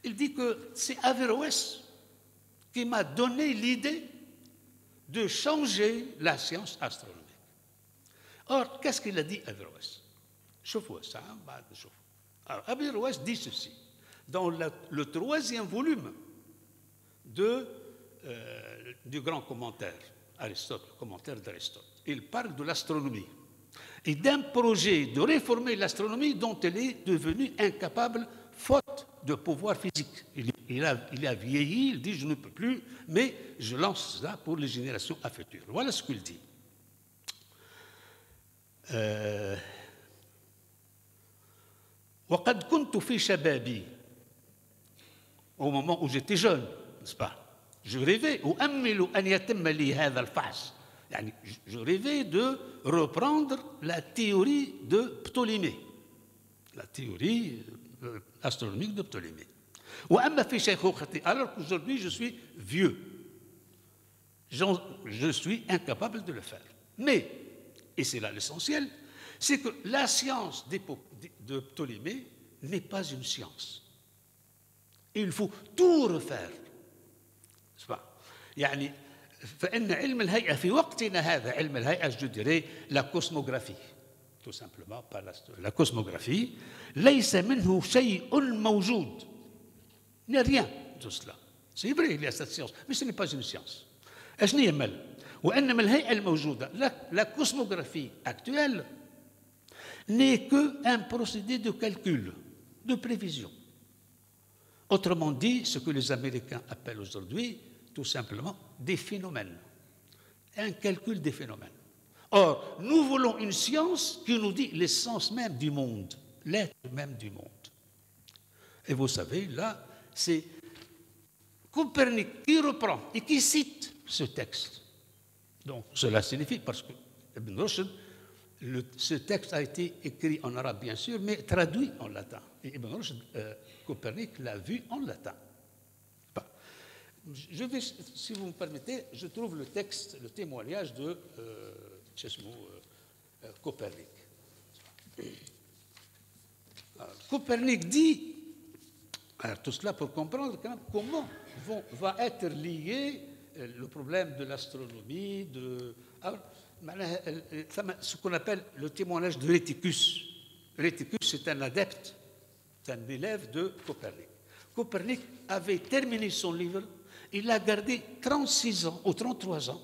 Il dit que c'est Averroès qui m'a donné l'idée de changer la science astronomique. Or, qu'est-ce qu'il a dit Averroès? Chauffe-moi ça, chauffe. Alors, Averroès dit ceci, dans le 3e volume du grand commentaire, Aristote, le commentaire d'Aristote. Il parle de l'astronomie et d'un projet de réformer l'astronomie dont elle est devenue incapable faute de pouvoir physique. Il a vieilli, il dit je ne peux plus, mais je lance ça pour les générations à futur. Voilà ce qu'il dit. وقد كنت في شبابي, au moment où j'étais jeune, n'est-ce pas? Je rêvais, أؤمل أن يتم لي هذا الفحص. يعني je rêvais de reprendre la théorie de Ptolémée, la théorie astronomique de Ptolémée. وأما في شيخوختي, alors qu'aujourd'hui je suis vieux, je suis incapable de le faire. Mais, et c'est là l'essentiel, c'est que la science de Ptolémée n'est pas une science. Il faut tout refaire. n'est-ce pas? يعني فإن علم الهيئة في وقتنا هذا, علم الهيئة, je dirais la cosmographie, tout simplement, par la cosmographie, ليس منه شيء موجود. Il n'y a rien de tout cela. C'est vrai, il y a cette science, mais ce n'est pas une science. أشنو يمل؟ وإنما الهيئة الموجودة, la cosmographie actuelle n'est qu'un procédé de calcul, de prévision. Autrement dit, ce que les Américains appellent aujourd'hui, tout simplement, des phénomènes. Un calcul des phénomènes. Or, nous voulons une science qui nous dit l'essence même du monde, l'être même du monde. Et vous savez, là, c'est Copernic qui reprend et qui cite ce texte. Donc, cela signifie, parce que Ibn Rushd, ce texte a été écrit en arabe, bien sûr, mais traduit en latin. Et Ibn Rushd, Copernic l'a vu en latin. Je vais, si vous me permettez, je trouve le texte, le témoignage de Copernic. Alors, Copernic dit, alors tout cela pour comprendre quand même comment va être lié le problème de l'astronomie, ce qu'on appelle le témoignage de Rhéticus. Rhéticus, c'est un adepte, c'est un élève de Copernic. Copernic avait terminé son livre, il l'a gardé 36 ans ou 33 ans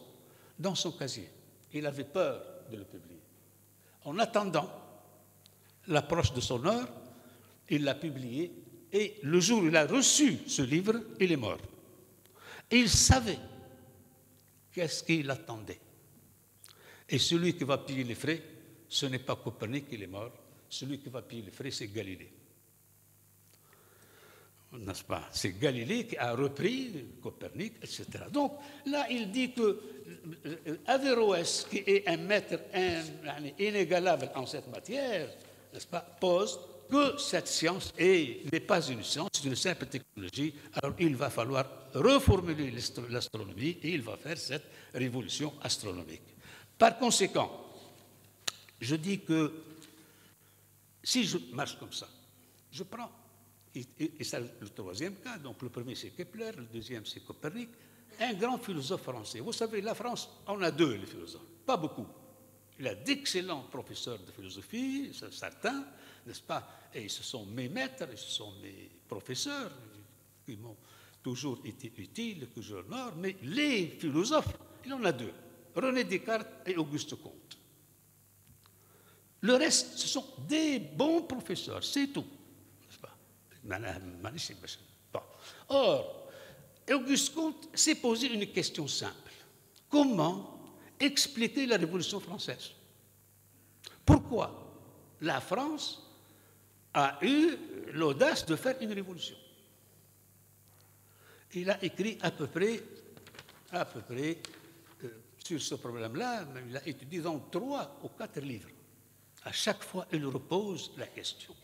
dans son casier. Il avait peur de le publier. En attendant l'approche de son heure, il l'a publié et le jour où il a reçu ce livre, il est mort. Et il savait qu'est-ce qu'il attendait. Et celui qui va payer les frais, ce n'est pas Copernic qui est mort, celui qui va payer les frais, c'est Galilée. N'est-ce pas? C'est Galilée qui a repris Copernic, etc. Donc là, il dit que Averroès, qui est un maître inégalable en cette matière, n'est-ce pas, pose que cette science n'est pas une science, c'est une simple technologie. Alors il va falloir reformuler l'astronomie et il va faire cette révolution astronomique. Par conséquent, je dis que si je marche comme ça, je prends, et c'est le troisième cas, donc le premier c'est Kepler, le deuxième c'est Copernic, un grand philosophe français. Vous savez, la France en a deux, les philosophes, pas beaucoup. Il a d'excellents professeurs de philosophie, certains, n'est-ce pas, et ce sont mes maîtres, et ce sont mes professeurs qui m'ont toujours été utiles, que j'honore, mais les philosophes, il en a deux, René Descartes et Auguste Comte. Le reste, ce sont des bons professeurs, c'est tout. Bon. Or, Auguste Comte s'est posé une question simple. Comment expliquer la Révolution française? Pourquoi la France a eu l'audace de faire une révolution? Il a écrit à peu près sur ce problème-là, il a étudié dans 3 ou 4 livres. À chaque fois, il repose la question.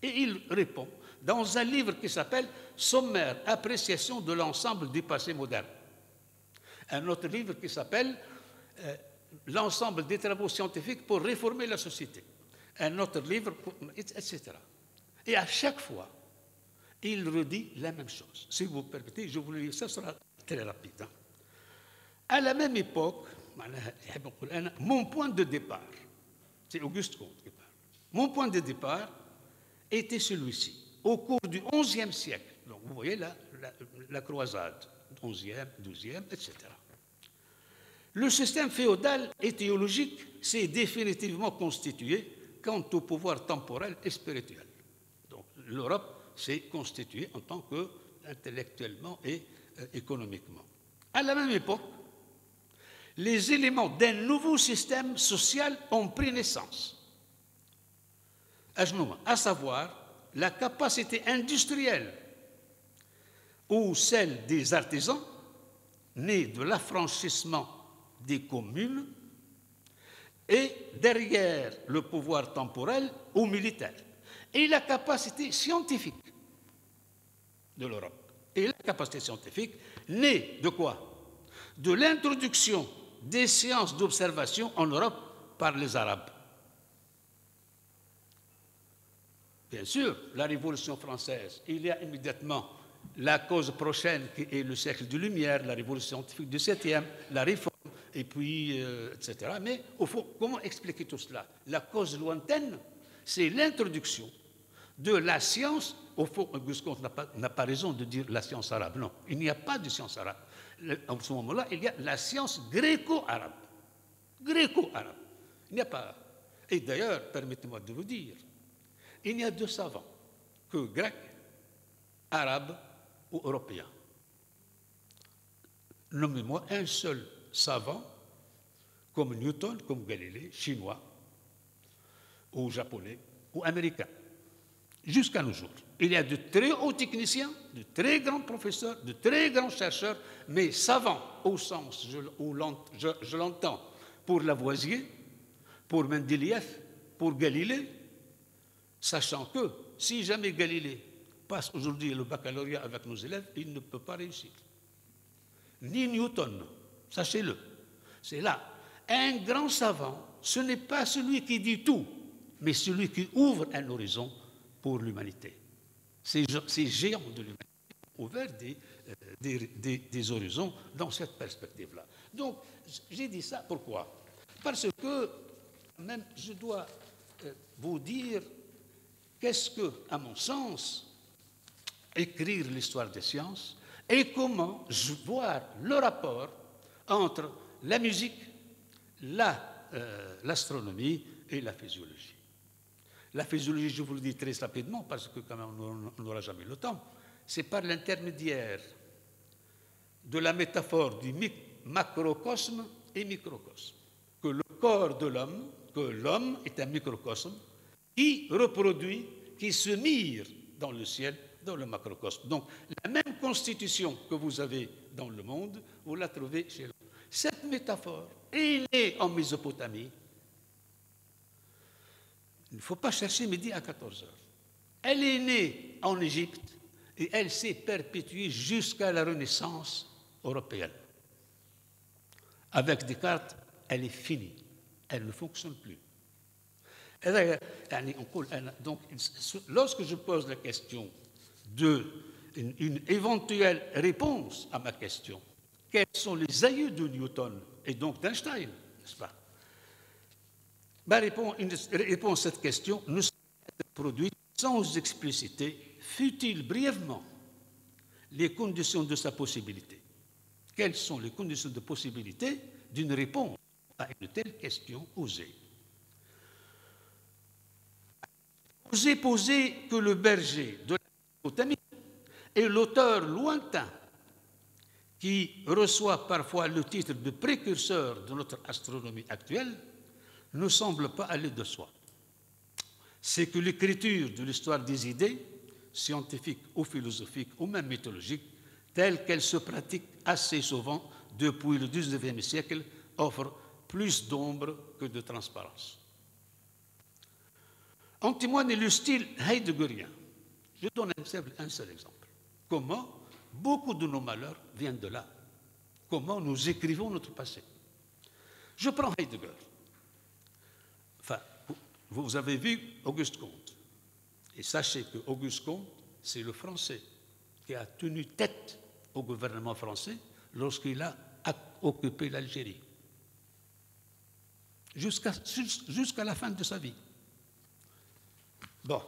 Et il répond dans un livre qui s'appelle « Sommaire, appréciation de l'ensemble du passé moderne ». Un autre livre qui s'appelle « L'ensemble des travaux scientifiques pour réformer la société ». Un autre livre, etc. Et à chaque fois, il redit la même chose. Si vous permettez, je vous le dis, ça sera très rapide. À la même époque, mon point de départ, C'est Auguste Comte qui parle. Mon point de départ était celui-ci. Au cours du XIe siècle, donc vous voyez la croisade, XIe, XIIe, etc. Le système féodal et théologique s'est définitivement constitué quant au pouvoir temporel et spirituel. Donc l'Europe s'est constituée en tant qu'intellectuellement et économiquement. À la même époque, les éléments d'un nouveau système social ont pris naissance, à savoir la capacité industrielle ou celle des artisans, née de l'affranchissement des communes, et derrière le pouvoir temporel ou militaire, et la capacité scientifique de l'Europe. Et la capacité scientifique née de quoi? De l'introduction des sciences d'observation en Europe par les Arabes. Bien sûr, la Révolution française, il y a immédiatement la cause prochaine qui est le siècle de Lumière, la Révolution scientifique du 7e, la Réforme, et puis, etc. Mais au fond, comment expliquer tout cela? La cause lointaine, c'est l'introduction de la science. Au fond, Auguste Comte n'a pas raison de dire la science arabe. Non, il n'y a pas de science arabe. En ce moment-là, il y a la science gréco-arabe. Gréco-arabe. Il n'y a pas. Et d'ailleurs, permettez-moi de vous dire, il n'y a deux savants que grecs, arabes ou européens. Nommez-moi un seul savant, comme Newton, comme Galilée, chinois, ou japonais, ou américain. Jusqu'à nos jours. Il y a de très hauts techniciens, de très grands professeurs, de très grands chercheurs, mais savants au sens, je l'entends, pour Lavoisier, pour Mendeleïev, pour Galilée, sachant que si jamais Galilée passe aujourd'hui le baccalauréat avec nos élèves, il ne peut pas réussir. Ni Newton, sachez-le. C'est là. Un grand savant, ce n'est pas celui qui dit tout, mais celui qui ouvre un horizon pour l'humanité. Ces géants de l'humanité ont ouvert des horizons dans cette perspective-là. Donc, j'ai dit ça pourquoi? Parce que, même, je dois vous dire qu'est-ce que, à mon sens, écrire l'histoire des sciences et comment voir le rapport entre la musique, l'astronomie et la physiologie. La physiologie, je vous le dis très rapidement, parce que quand même on n'aura jamais le temps, c'est par l'intermédiaire de la métaphore du macrocosme et microcosme, que le corps de l'homme, que l'homme est un microcosme qui reproduit, qui se mire dans le ciel, dans le macrocosme. Donc, la même constitution que vous avez dans le monde, vous la trouvez chez l'homme. Cette métaphore est née en Mésopotamie. Il ne faut pas chercher midi à 14 heures. Elle est née en Égypte et elle s'est perpétuée jusqu'à la Renaissance européenne. Avec Descartes, elle est finie. Elle ne fonctionne plus. Donc, lorsque je pose la question d'une éventuelle réponse à ma question, quels sont les aïeux de Newton et donc d'Einstein, n'est-ce pas? Ma réponse à cette question ne saurait être produite sans expliciter, fût-il brièvement, les conditions de sa possibilité. Quelles sont les conditions de possibilité d'une réponse à une telle question osée? Osez poser que le berger de la Mésopotamie est l'auteur lointain qui reçoit parfois le titre de précurseur de notre astronomie actuelle ne semble pas aller de soi. C'est que l'écriture de l'histoire des idées, scientifiques ou philosophiques ou même mythologiques, telle qu'elle se pratique assez souvent depuis le XIXe siècle, offre plus d'ombre que de transparence. En témoigne le style heideggerien. Je donne un seul exemple. Comment beaucoup de nos malheurs viennent de là. Comment nous écrivons notre passé. Je prends Heidegger. Enfin, vous avez vu Auguste Comte. Et sachez que Auguste Comte, c'est le Français qui a tenu tête au gouvernement français lorsqu'il a occupé l'Algérie. jusqu'à la fin de sa vie. Bon,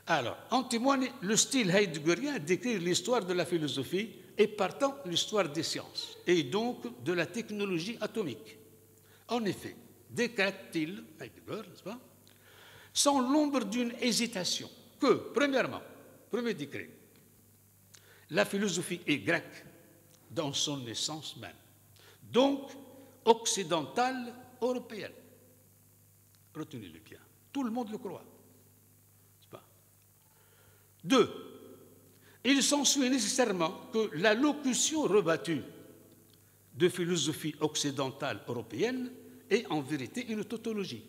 alors, en témoigne le style heideggerien d'écrire l'histoire de la philosophie et partant l'histoire des sciences, et donc de la technologie atomique. En effet, décrète-t-il, Heidegger, n'est-ce pas, sans l'ombre d'une hésitation, que, premièrement, premier décret, la philosophie est grecque dans son essence même, donc occidentale européenne. Retenez-le bien, tout le monde le croit. N'est-ce pas? Deux, il s'ensuit nécessairement que la locution rebattue de philosophie occidentale européenne est en vérité une tautologie.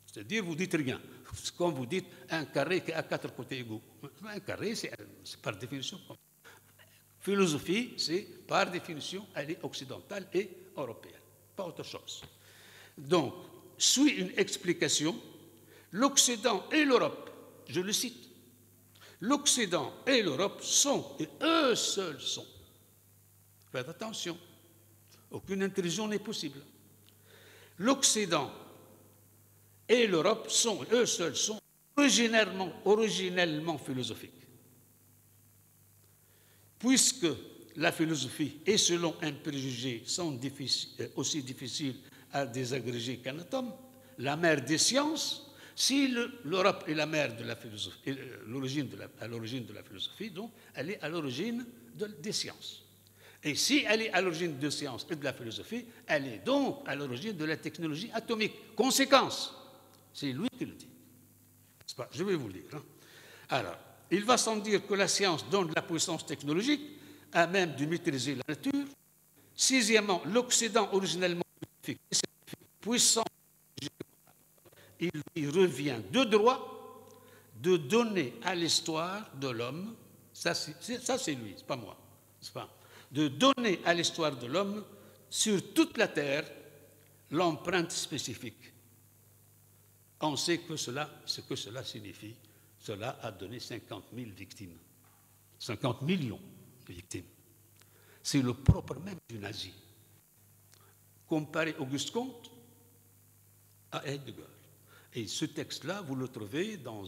C'est-à-dire, vous dites rien. C'est comme vous dites un carré qui a 4 côtés égaux. Un carré, c'est par définition. Philosophie, c'est par définition, elle est occidentale et européenne. Pas autre chose. Donc, suit une explication. L'Occident et l'Europe, je le cite, l'Occident et l'Europe sont, et eux seuls sont. Faites attention, aucune intrusion n'est possible. L'Occident et l'Europe sont, eux seuls sont, originellement philosophiques. Puisque la philosophie est, selon un préjugé, aussi difficile à désagréger qu'un atome, la mère des sciences, si l'Europe est la mère de la philosophie, à l'origine de la philosophie, donc elle est à l'origine des sciences. Et si elle est à l'origine des sciences et de la philosophie, elle est donc à l'origine de la technologie atomique. Conséquence, c'est lui qui le dit. Pas, je vais vous le dire. Hein. Alors, il va sans dire que la science donne la puissance technologique à même de maîtriser la nature. Sixièmement, l'Occident originellement puissant, il revient de droit de donner à l'histoire de l'homme, ça c'est lui, c'est pas moi, c'est pas, de donner à l'histoire de l'homme sur toute la terre l'empreinte spécifique. On sait ce que cela signifie. Cela a donné 50 000 victimes, 50 millions de victimes. C'est le propre même du nazi. Comparez Auguste Comte à Heidegger. Et ce texte-là, vous le trouvez dans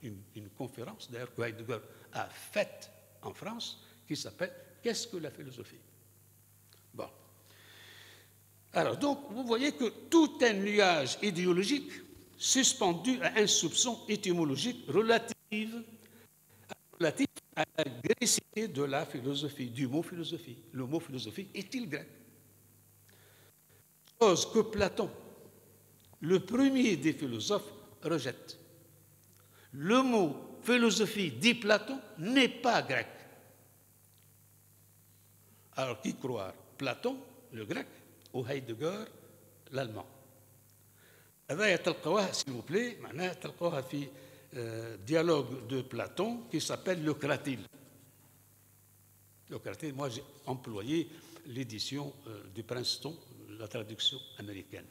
une conférence, d'ailleurs, que Heidegger a faite en France, qui s'appelle « Qu'est-ce que la philosophie ?» Bon. Alors, donc, vous voyez que tout un nuage idéologique suspendu à un soupçon étymologique relatif à la grécité de la philosophie, du mot philosophie. Le mot philosophie est-il grec? Chose que Platon, le premier des philosophes, rejette. Le mot philosophie, dit Platon, n'est pas grec. Alors, qui croire? Platon, le grec, ou Heidegger, l'allemand. هذا تلقوها s'il vous plaît معناها تلقوها في dialogue de Platon qui s'appelle le Cratyle. Le Cratyle, moi j'ai employé l'édition de Princeton, la traduction américaine.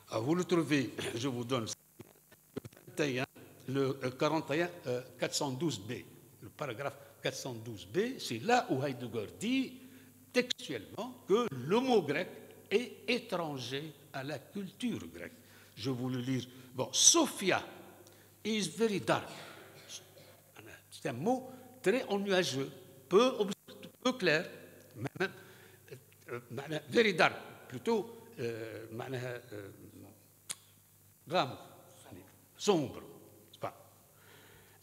Alors, vous le trouvez, je vous donne le 41 412b, le paragraphe 412b, c'est là où Heidegger dit textuellement que le mot grec est étranger à la culture grecque. Je vais vous le lire. Bon, Sophia is very dark. C'est un mot très nuageux, peu clair, very dark, plutôt sombre.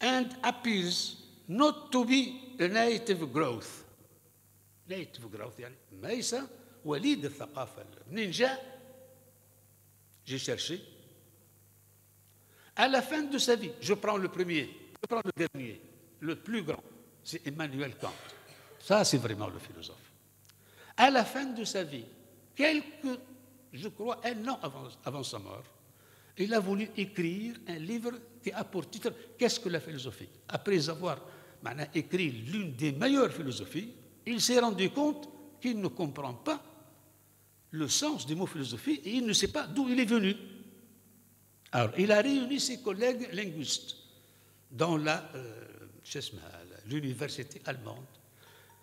And appears not to be a native growth. Native growth, يعني ليس وليد الثقافة. منين جاء؟ J'ai cherché. À la fin de sa vie, je prends le premier, je prends le dernier, le plus grand, c'est Emmanuel Kant. Ça, c'est vraiment le philosophe. À la fin de sa vie, je crois, un an avant sa mort, il a voulu écrire un livre qui a pour titre « Qu'est-ce que la philosophie ?» Après avoir écrit l'une des meilleures philosophies, il s'est rendu compte qu'il ne comprend pas le sens du mot philosophie et il ne sait pas d'où il est venu. Alors, il a réuni ses collègues linguistes dans l'université allemande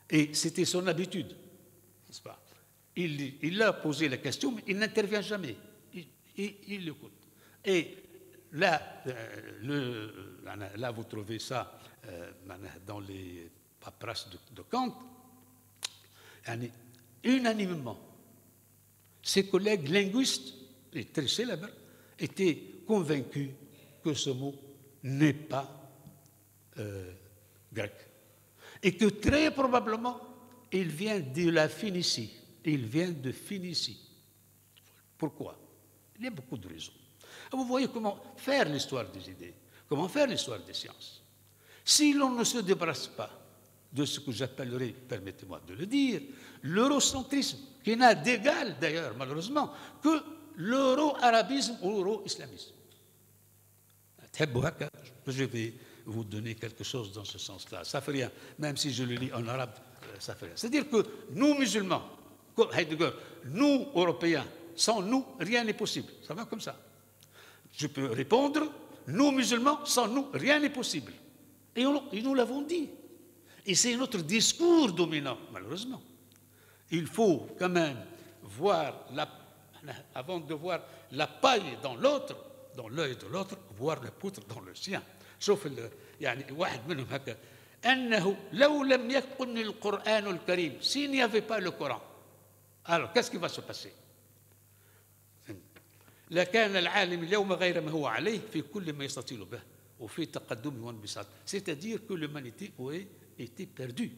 et c'était son habitude, n'est-ce pas? il a posé la question, mais il n'intervient jamais. Il l'écoute. Et là, là, vous trouvez ça dans les paperasses de Kant. Unanimement, ses collègues linguistes, et très célèbres, étaient convaincus que ce mot n'est pas grec. Et que très probablement, il vient de la Phénicie. Il vient de Phénicie. Pourquoi? Il y a beaucoup de raisons. Vous voyez comment faire l'histoire des idées, comment faire l'histoire des sciences. Si l'on ne se débarrasse pas de ce que j'appellerais, permettez-moi de le dire, l'eurocentrisme, qui n'a d'égal d'ailleurs, malheureusement, que l'euro-arabisme ou l'euro-islamisme. Je vais vous donner quelque chose dans ce sens-là. Ça ne fait rien, même si je le lis en arabe, ça ne fait rien. C'est-à-dire que nous, musulmans, Heidegger, nous, Européens, sans nous, rien n'est possible. Ça va comme ça. Je peux répondre, nous, musulmans, sans nous, rien n'est possible. Et nous l'avons dit. Et c'est notre discours dominant, malheureusement. Il faut quand même voir, avant de voir la paille dans l'autre, dans l'œil de l'autre, voir la poutre dans le sien. شوف يعني واحد منهم هكا أنه لو لم يكن القرآن الكريم s'il n'y avait pas le Coran, alors qu'est-ce qui va se passer? لكان العالم اليوم غير ما هو عليه في كل ما يستطيل به وفي تقدم وانبساط. C'est-à-dire que l'humanité aurait été perdue.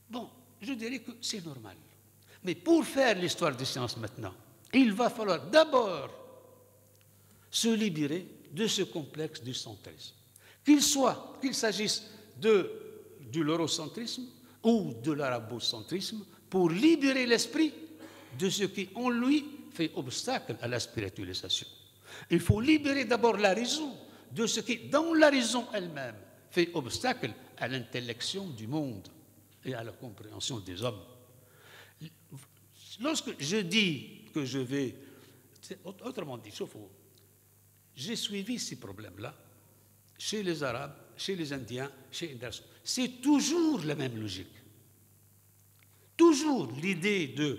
Bon, je dirais que c'est normal. Mais pour faire l'histoire des sciences maintenant, il va falloir d'abord se libérer de ce complexe du centrisme. Qu'il s'agisse de l'eurocentrisme ou de l'arabocentrisme, pour libérer l'esprit de ce qui, en lui, fait obstacle à la spiritualisation. Il faut libérer d'abord la raison de ce qui, dans la raison elle-même, fait obstacle à l'intellection du monde et à la compréhension des hommes. Lorsque je dis que je vais... Autrement dit, j'ai suivi ces problèmes-là chez les Arabes, chez les Indiens, chez les Indiens. C'est toujours la même logique. Toujours l'idée de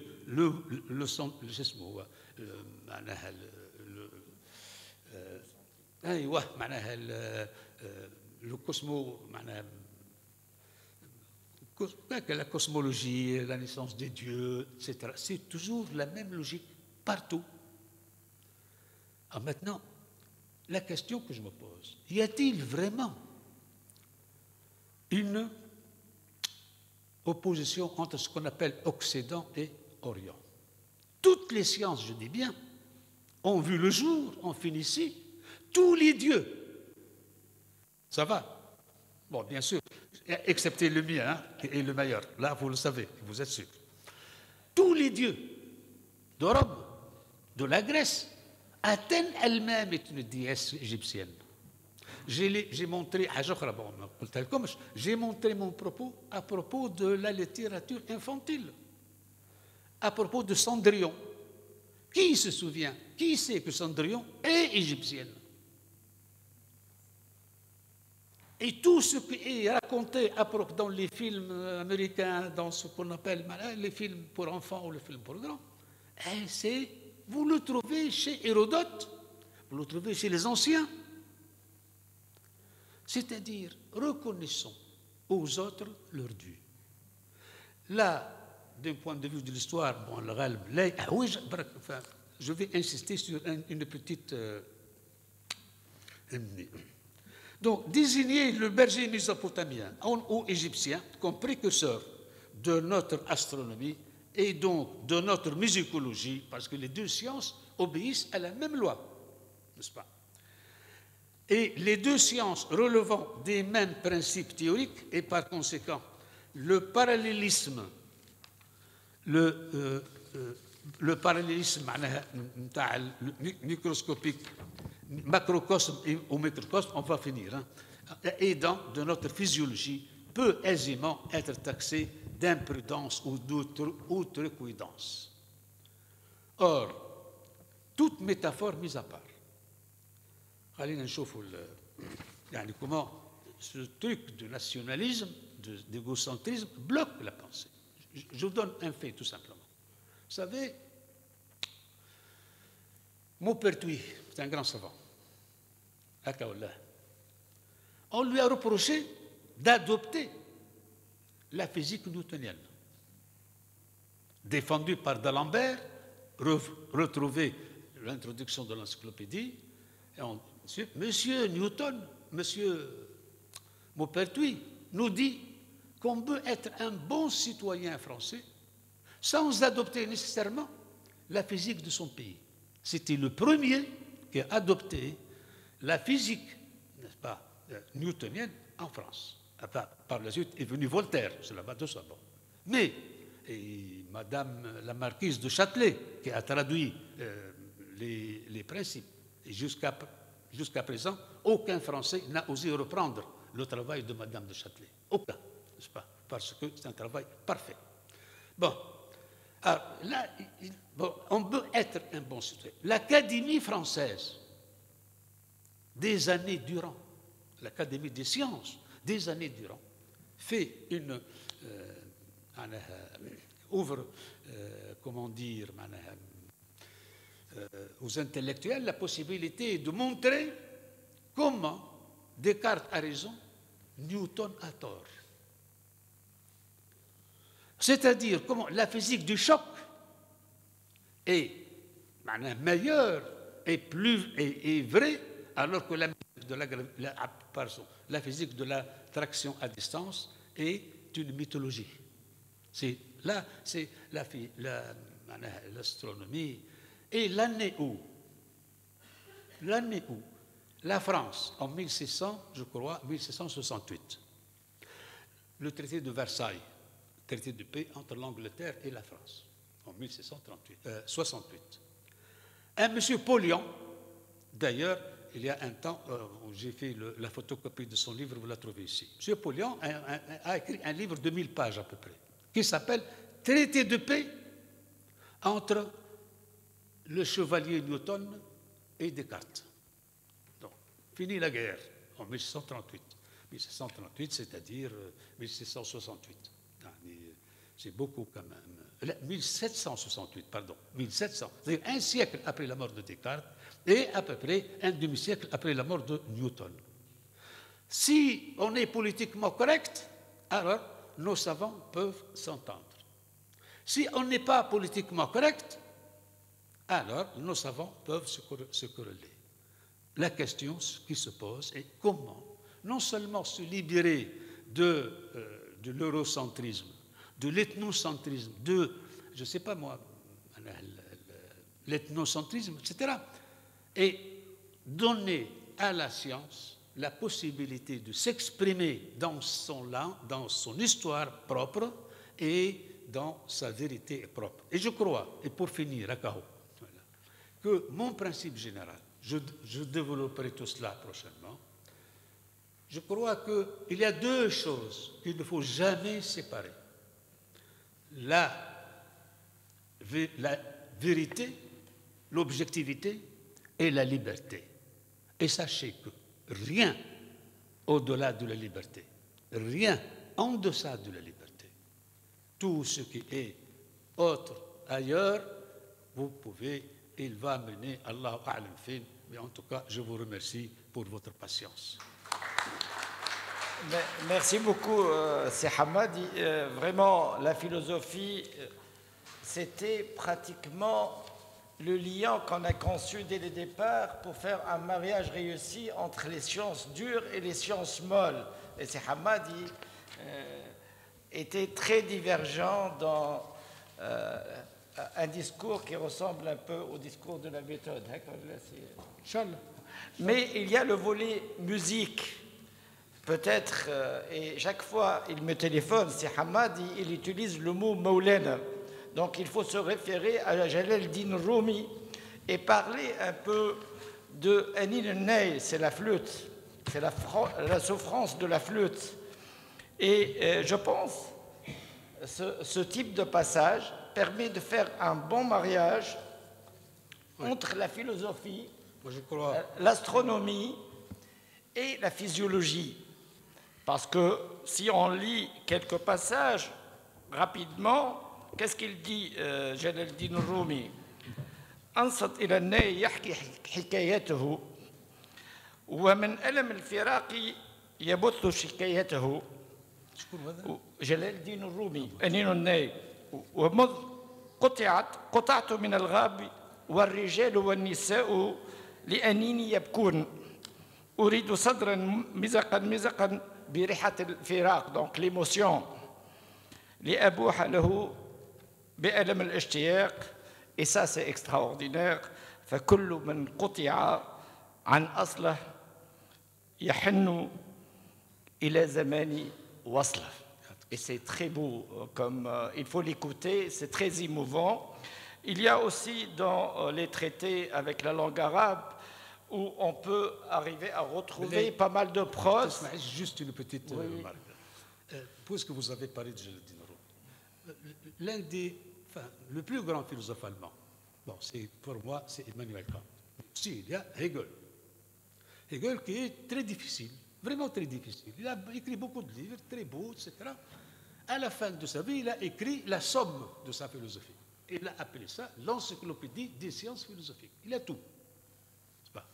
la cosmologie, la naissance des dieux, etc. C'est toujours la même logique partout. Alors maintenant, la question que je me pose, y a-t-il vraiment une opposition entre ce qu'on appelle Occident et Orient? Toutes les sciences, je dis bien, ont vu le jour en Phénicie. Tous les dieux, ça va? Bon, bien sûr, excepté le mien, hein, qui est le meilleur. Là, vous le savez, vous êtes sûr. Tous les dieux de Rome, de la Grèce, Athènes elle-même est une déesse égyptienne. J'ai montré, j'ai montré mon propos à propos de la littérature infantile, à propos de Cendrillon. Qui se souvient, qui sait que Cendrillon est égyptienne? Et tout ce qui est raconté dans les films américains, dans ce qu'on appelle les films pour enfants ou les films pour grands, vous le trouvez chez Hérodote, vous le trouvez chez les anciens. C'est-à-dire, reconnaissons aux autres leur dû. Là, d'un point de vue de l'histoire, bon, je vais insister sur une petite... Donc, désigner le berger mésopotamien ou égyptien comme précurseur de notre astronomie et donc de notre musicologie, parce que les deux sciences obéissent à la même loi, n'est-ce pas? Et les deux sciences relevant des mêmes principes théoriques, et par conséquent, le parallélisme microscopique, macrocosme ou microcosme, on va finir, hein, aidant de notre physiologie, peut aisément être taxé d'imprudence ou d'outrecuidance. Or, toute métaphore mise à part, comment ce truc de nationalisme, d'égocentrisme bloque la pensée. Je vous donne un fait, tout simplement. Vous savez, Maupertuis, c'est un grand savant. On lui a reproché d'adopter la physique newtonienne, défendue par d'Alembert, retrouvée l'introduction de l'encyclopédie, et Monsieur Newton, Monsieur Maupertuis, nous dit qu'on peut être un bon citoyen français sans adopter nécessairement la physique de son pays. C'était le premier qui a adopté la physique, n'est-ce pas, newtonienne en France. Par la suite est venu Voltaire, c'est là-bas de ça. Bon. Mais Madame la marquise de Châtelet, qui a traduit les principes, et jusqu'à présent, aucun Français n'a osé reprendre le travail de Madame de Châtelet. Aucun, n'est-ce pas? Parce que c'est un travail parfait. Bon. Alors, là, on peut être un bon citoyen. L'Académie française, des années durant, l'Académie des sciences, des années durant, fait ouvre, comment dire, aux intellectuels la possibilité de montrer comment Descartes a raison, Newton a tort. C'est-à-dire comment la physique du choc est meilleure et vraie, alors que la physique de l'attraction à distance est une mythologie. C'est l'astronomie. Et l'année où la France, en 1600, je crois, 1668, le traité de Versailles, traité de paix entre l'Angleterre et la France, en 1668. Un monsieur Pollion, d'ailleurs, il y a un temps, j'ai fait la photocopie de son livre, vous la trouvez ici. Monsieur Pollion a écrit un livre de 1000 pages à peu près, qui s'appelle « Traité de paix entre le chevalier Newton et Descartes ». Donc, fini la guerre en 1638. 1638, c'est-à-dire 1668. C'est beaucoup quand même. 1768, pardon. 1700, c'est-à-dire un siècle après la mort de Descartes et à peu près un demi-siècle après la mort de Newton. Si on est politiquement correct, alors nos savants peuvent s'entendre. Si on n'est pas politiquement correct, alors nos savants peuvent se corréler. La question qui se pose est comment non seulement se libérer de l'eurocentrisme, de l'ethnocentrisme, je ne sais pas moi, l'ethnocentrisme, etc., et donner à la science la possibilité de s'exprimer dans son histoire propre et dans sa vérité propre. Et je crois, et pour finir, à Kao, que mon principe général, je développerai tout cela prochainement, je crois qu'il y a deux choses qu'il ne faut jamais séparer. La vérité, l'objectivité et la liberté. Et sachez que rien au-delà de la liberté, rien en deçà de la liberté, tout ce qui est autre ailleurs, vous pouvez, il va mener Allahu a'lam fin. Mais en tout cas, je vous remercie pour votre patience. Merci beaucoup, c'est Hamadi. Vraiment, la philosophie, c'était pratiquement le lien qu'on a conçu dès le départ pour faire un mariage réussi entre les sciences dures et les sciences molles. Et c'est Hamadi était très divergent dans un discours qui ressemble un peu au discours de la méthode. Mais il y a le volet musique. Peut-être, et chaque fois il me téléphone, c'est Hamad, il utilise le mot Maulana. Donc il faut se référer à Jalal Din Rumi et parler un peu de Anin al-Ney, c'est la flûte, c'est la souffrance de la flûte. Et je pense ce type de passage permet de faire un bon mariage entre la philosophie, l'astronomie et la physiologie. Parce que si on lit quelques passages, rapidement, qu'est-ce qu'il dit Jalal Din Rumi? أنصت إلى الناي يحكي حكايته ومن ألم الفراق يبث شكايته. جلال الدين الرومي أنين الناي. ومذ قطعت من الغاب والرجال والنساء لأنيني يبكون أريد صدرا مزقا بريحة الفراق donc l'émotion لأبوح له بألم الاشتياق. Et ça, c'est extraordinaire. فكل من قطع عن أصله يحن إلى زمان وصله. Et c'est très beau, comme il faut l'écouter, c'est très émouvant. Il y a aussi dans les traités avec la langue arabe où on peut arriver à retrouver pas mal de prose. Juste une petite remarque. Puisque vous avez parlé de Jalal Din Rumi, l'un des le plus grand philosophe allemand, bon, pour moi, c'est Emmanuel Kant. Si, il y a Hegel. Hegel qui est très difficile, vraiment très difficile. Il a écrit beaucoup de livres, très beaux, etc. À la fin de sa vie, il a écrit la somme de sa philosophie. Il a appelé ça l'encyclopédie des sciences philosophiques. Il a tout. Pas.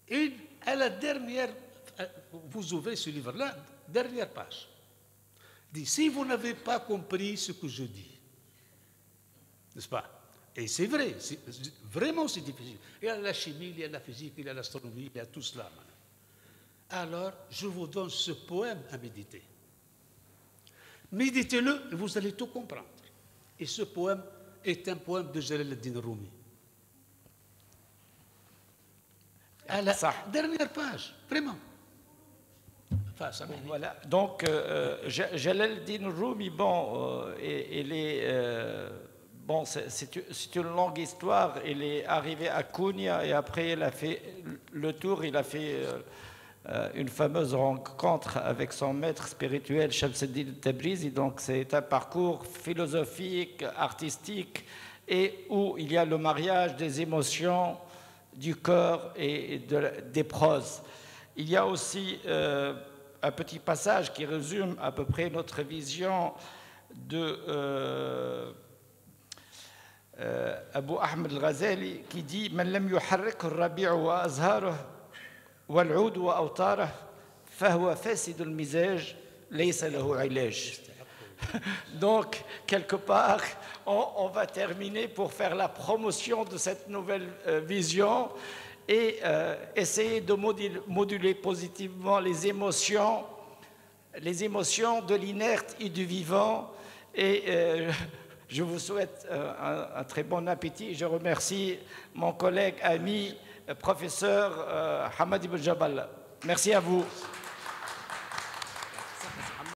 Et à la dernière, vous ouvrez ce livre-là, dernière page. Il dit, si vous n'avez pas compris ce que je dis, n'est-ce pas? Et c'est vrai, vraiment c'est difficile. Il y a la chimie, il y a la physique, il y a l'astronomie, il y a tout cela. Alors, je vous donne ce poème à méditer. Méditez-le et vous allez tout comprendre. Et ce poème est un poème de Jalal Din Rumi. À la dernière page, vraiment. Voilà. Donc, Jalal Din Rumi, bon, il est... Bon, c'est une longue histoire. Il est arrivé à Konya et après il a fait le tour. Il a fait une fameuse rencontre avec son maître spirituel, Shamsuddin Tabrizi. Donc c'est un parcours philosophique, artistique et où il y a le mariage des émotions, du corps et des proses. Il y a aussi un petit passage qui résume à peu près notre vision de... أبو أحمد الغزالي qui dit من لم يحرك الربيع وأزهاره والعود وأوتاره فهو فاسد المزاج ليس له علاج. Donc, quelque part, on va terminer pour faire la promotion de cette nouvelle vision et essayer de moduler positivement les émotions de l'inerte et du vivant. Et je vous souhaite un très bon appétit. Je remercie mon collègue, ami, professeur Hamad Ibn Jabal. Merci à vous.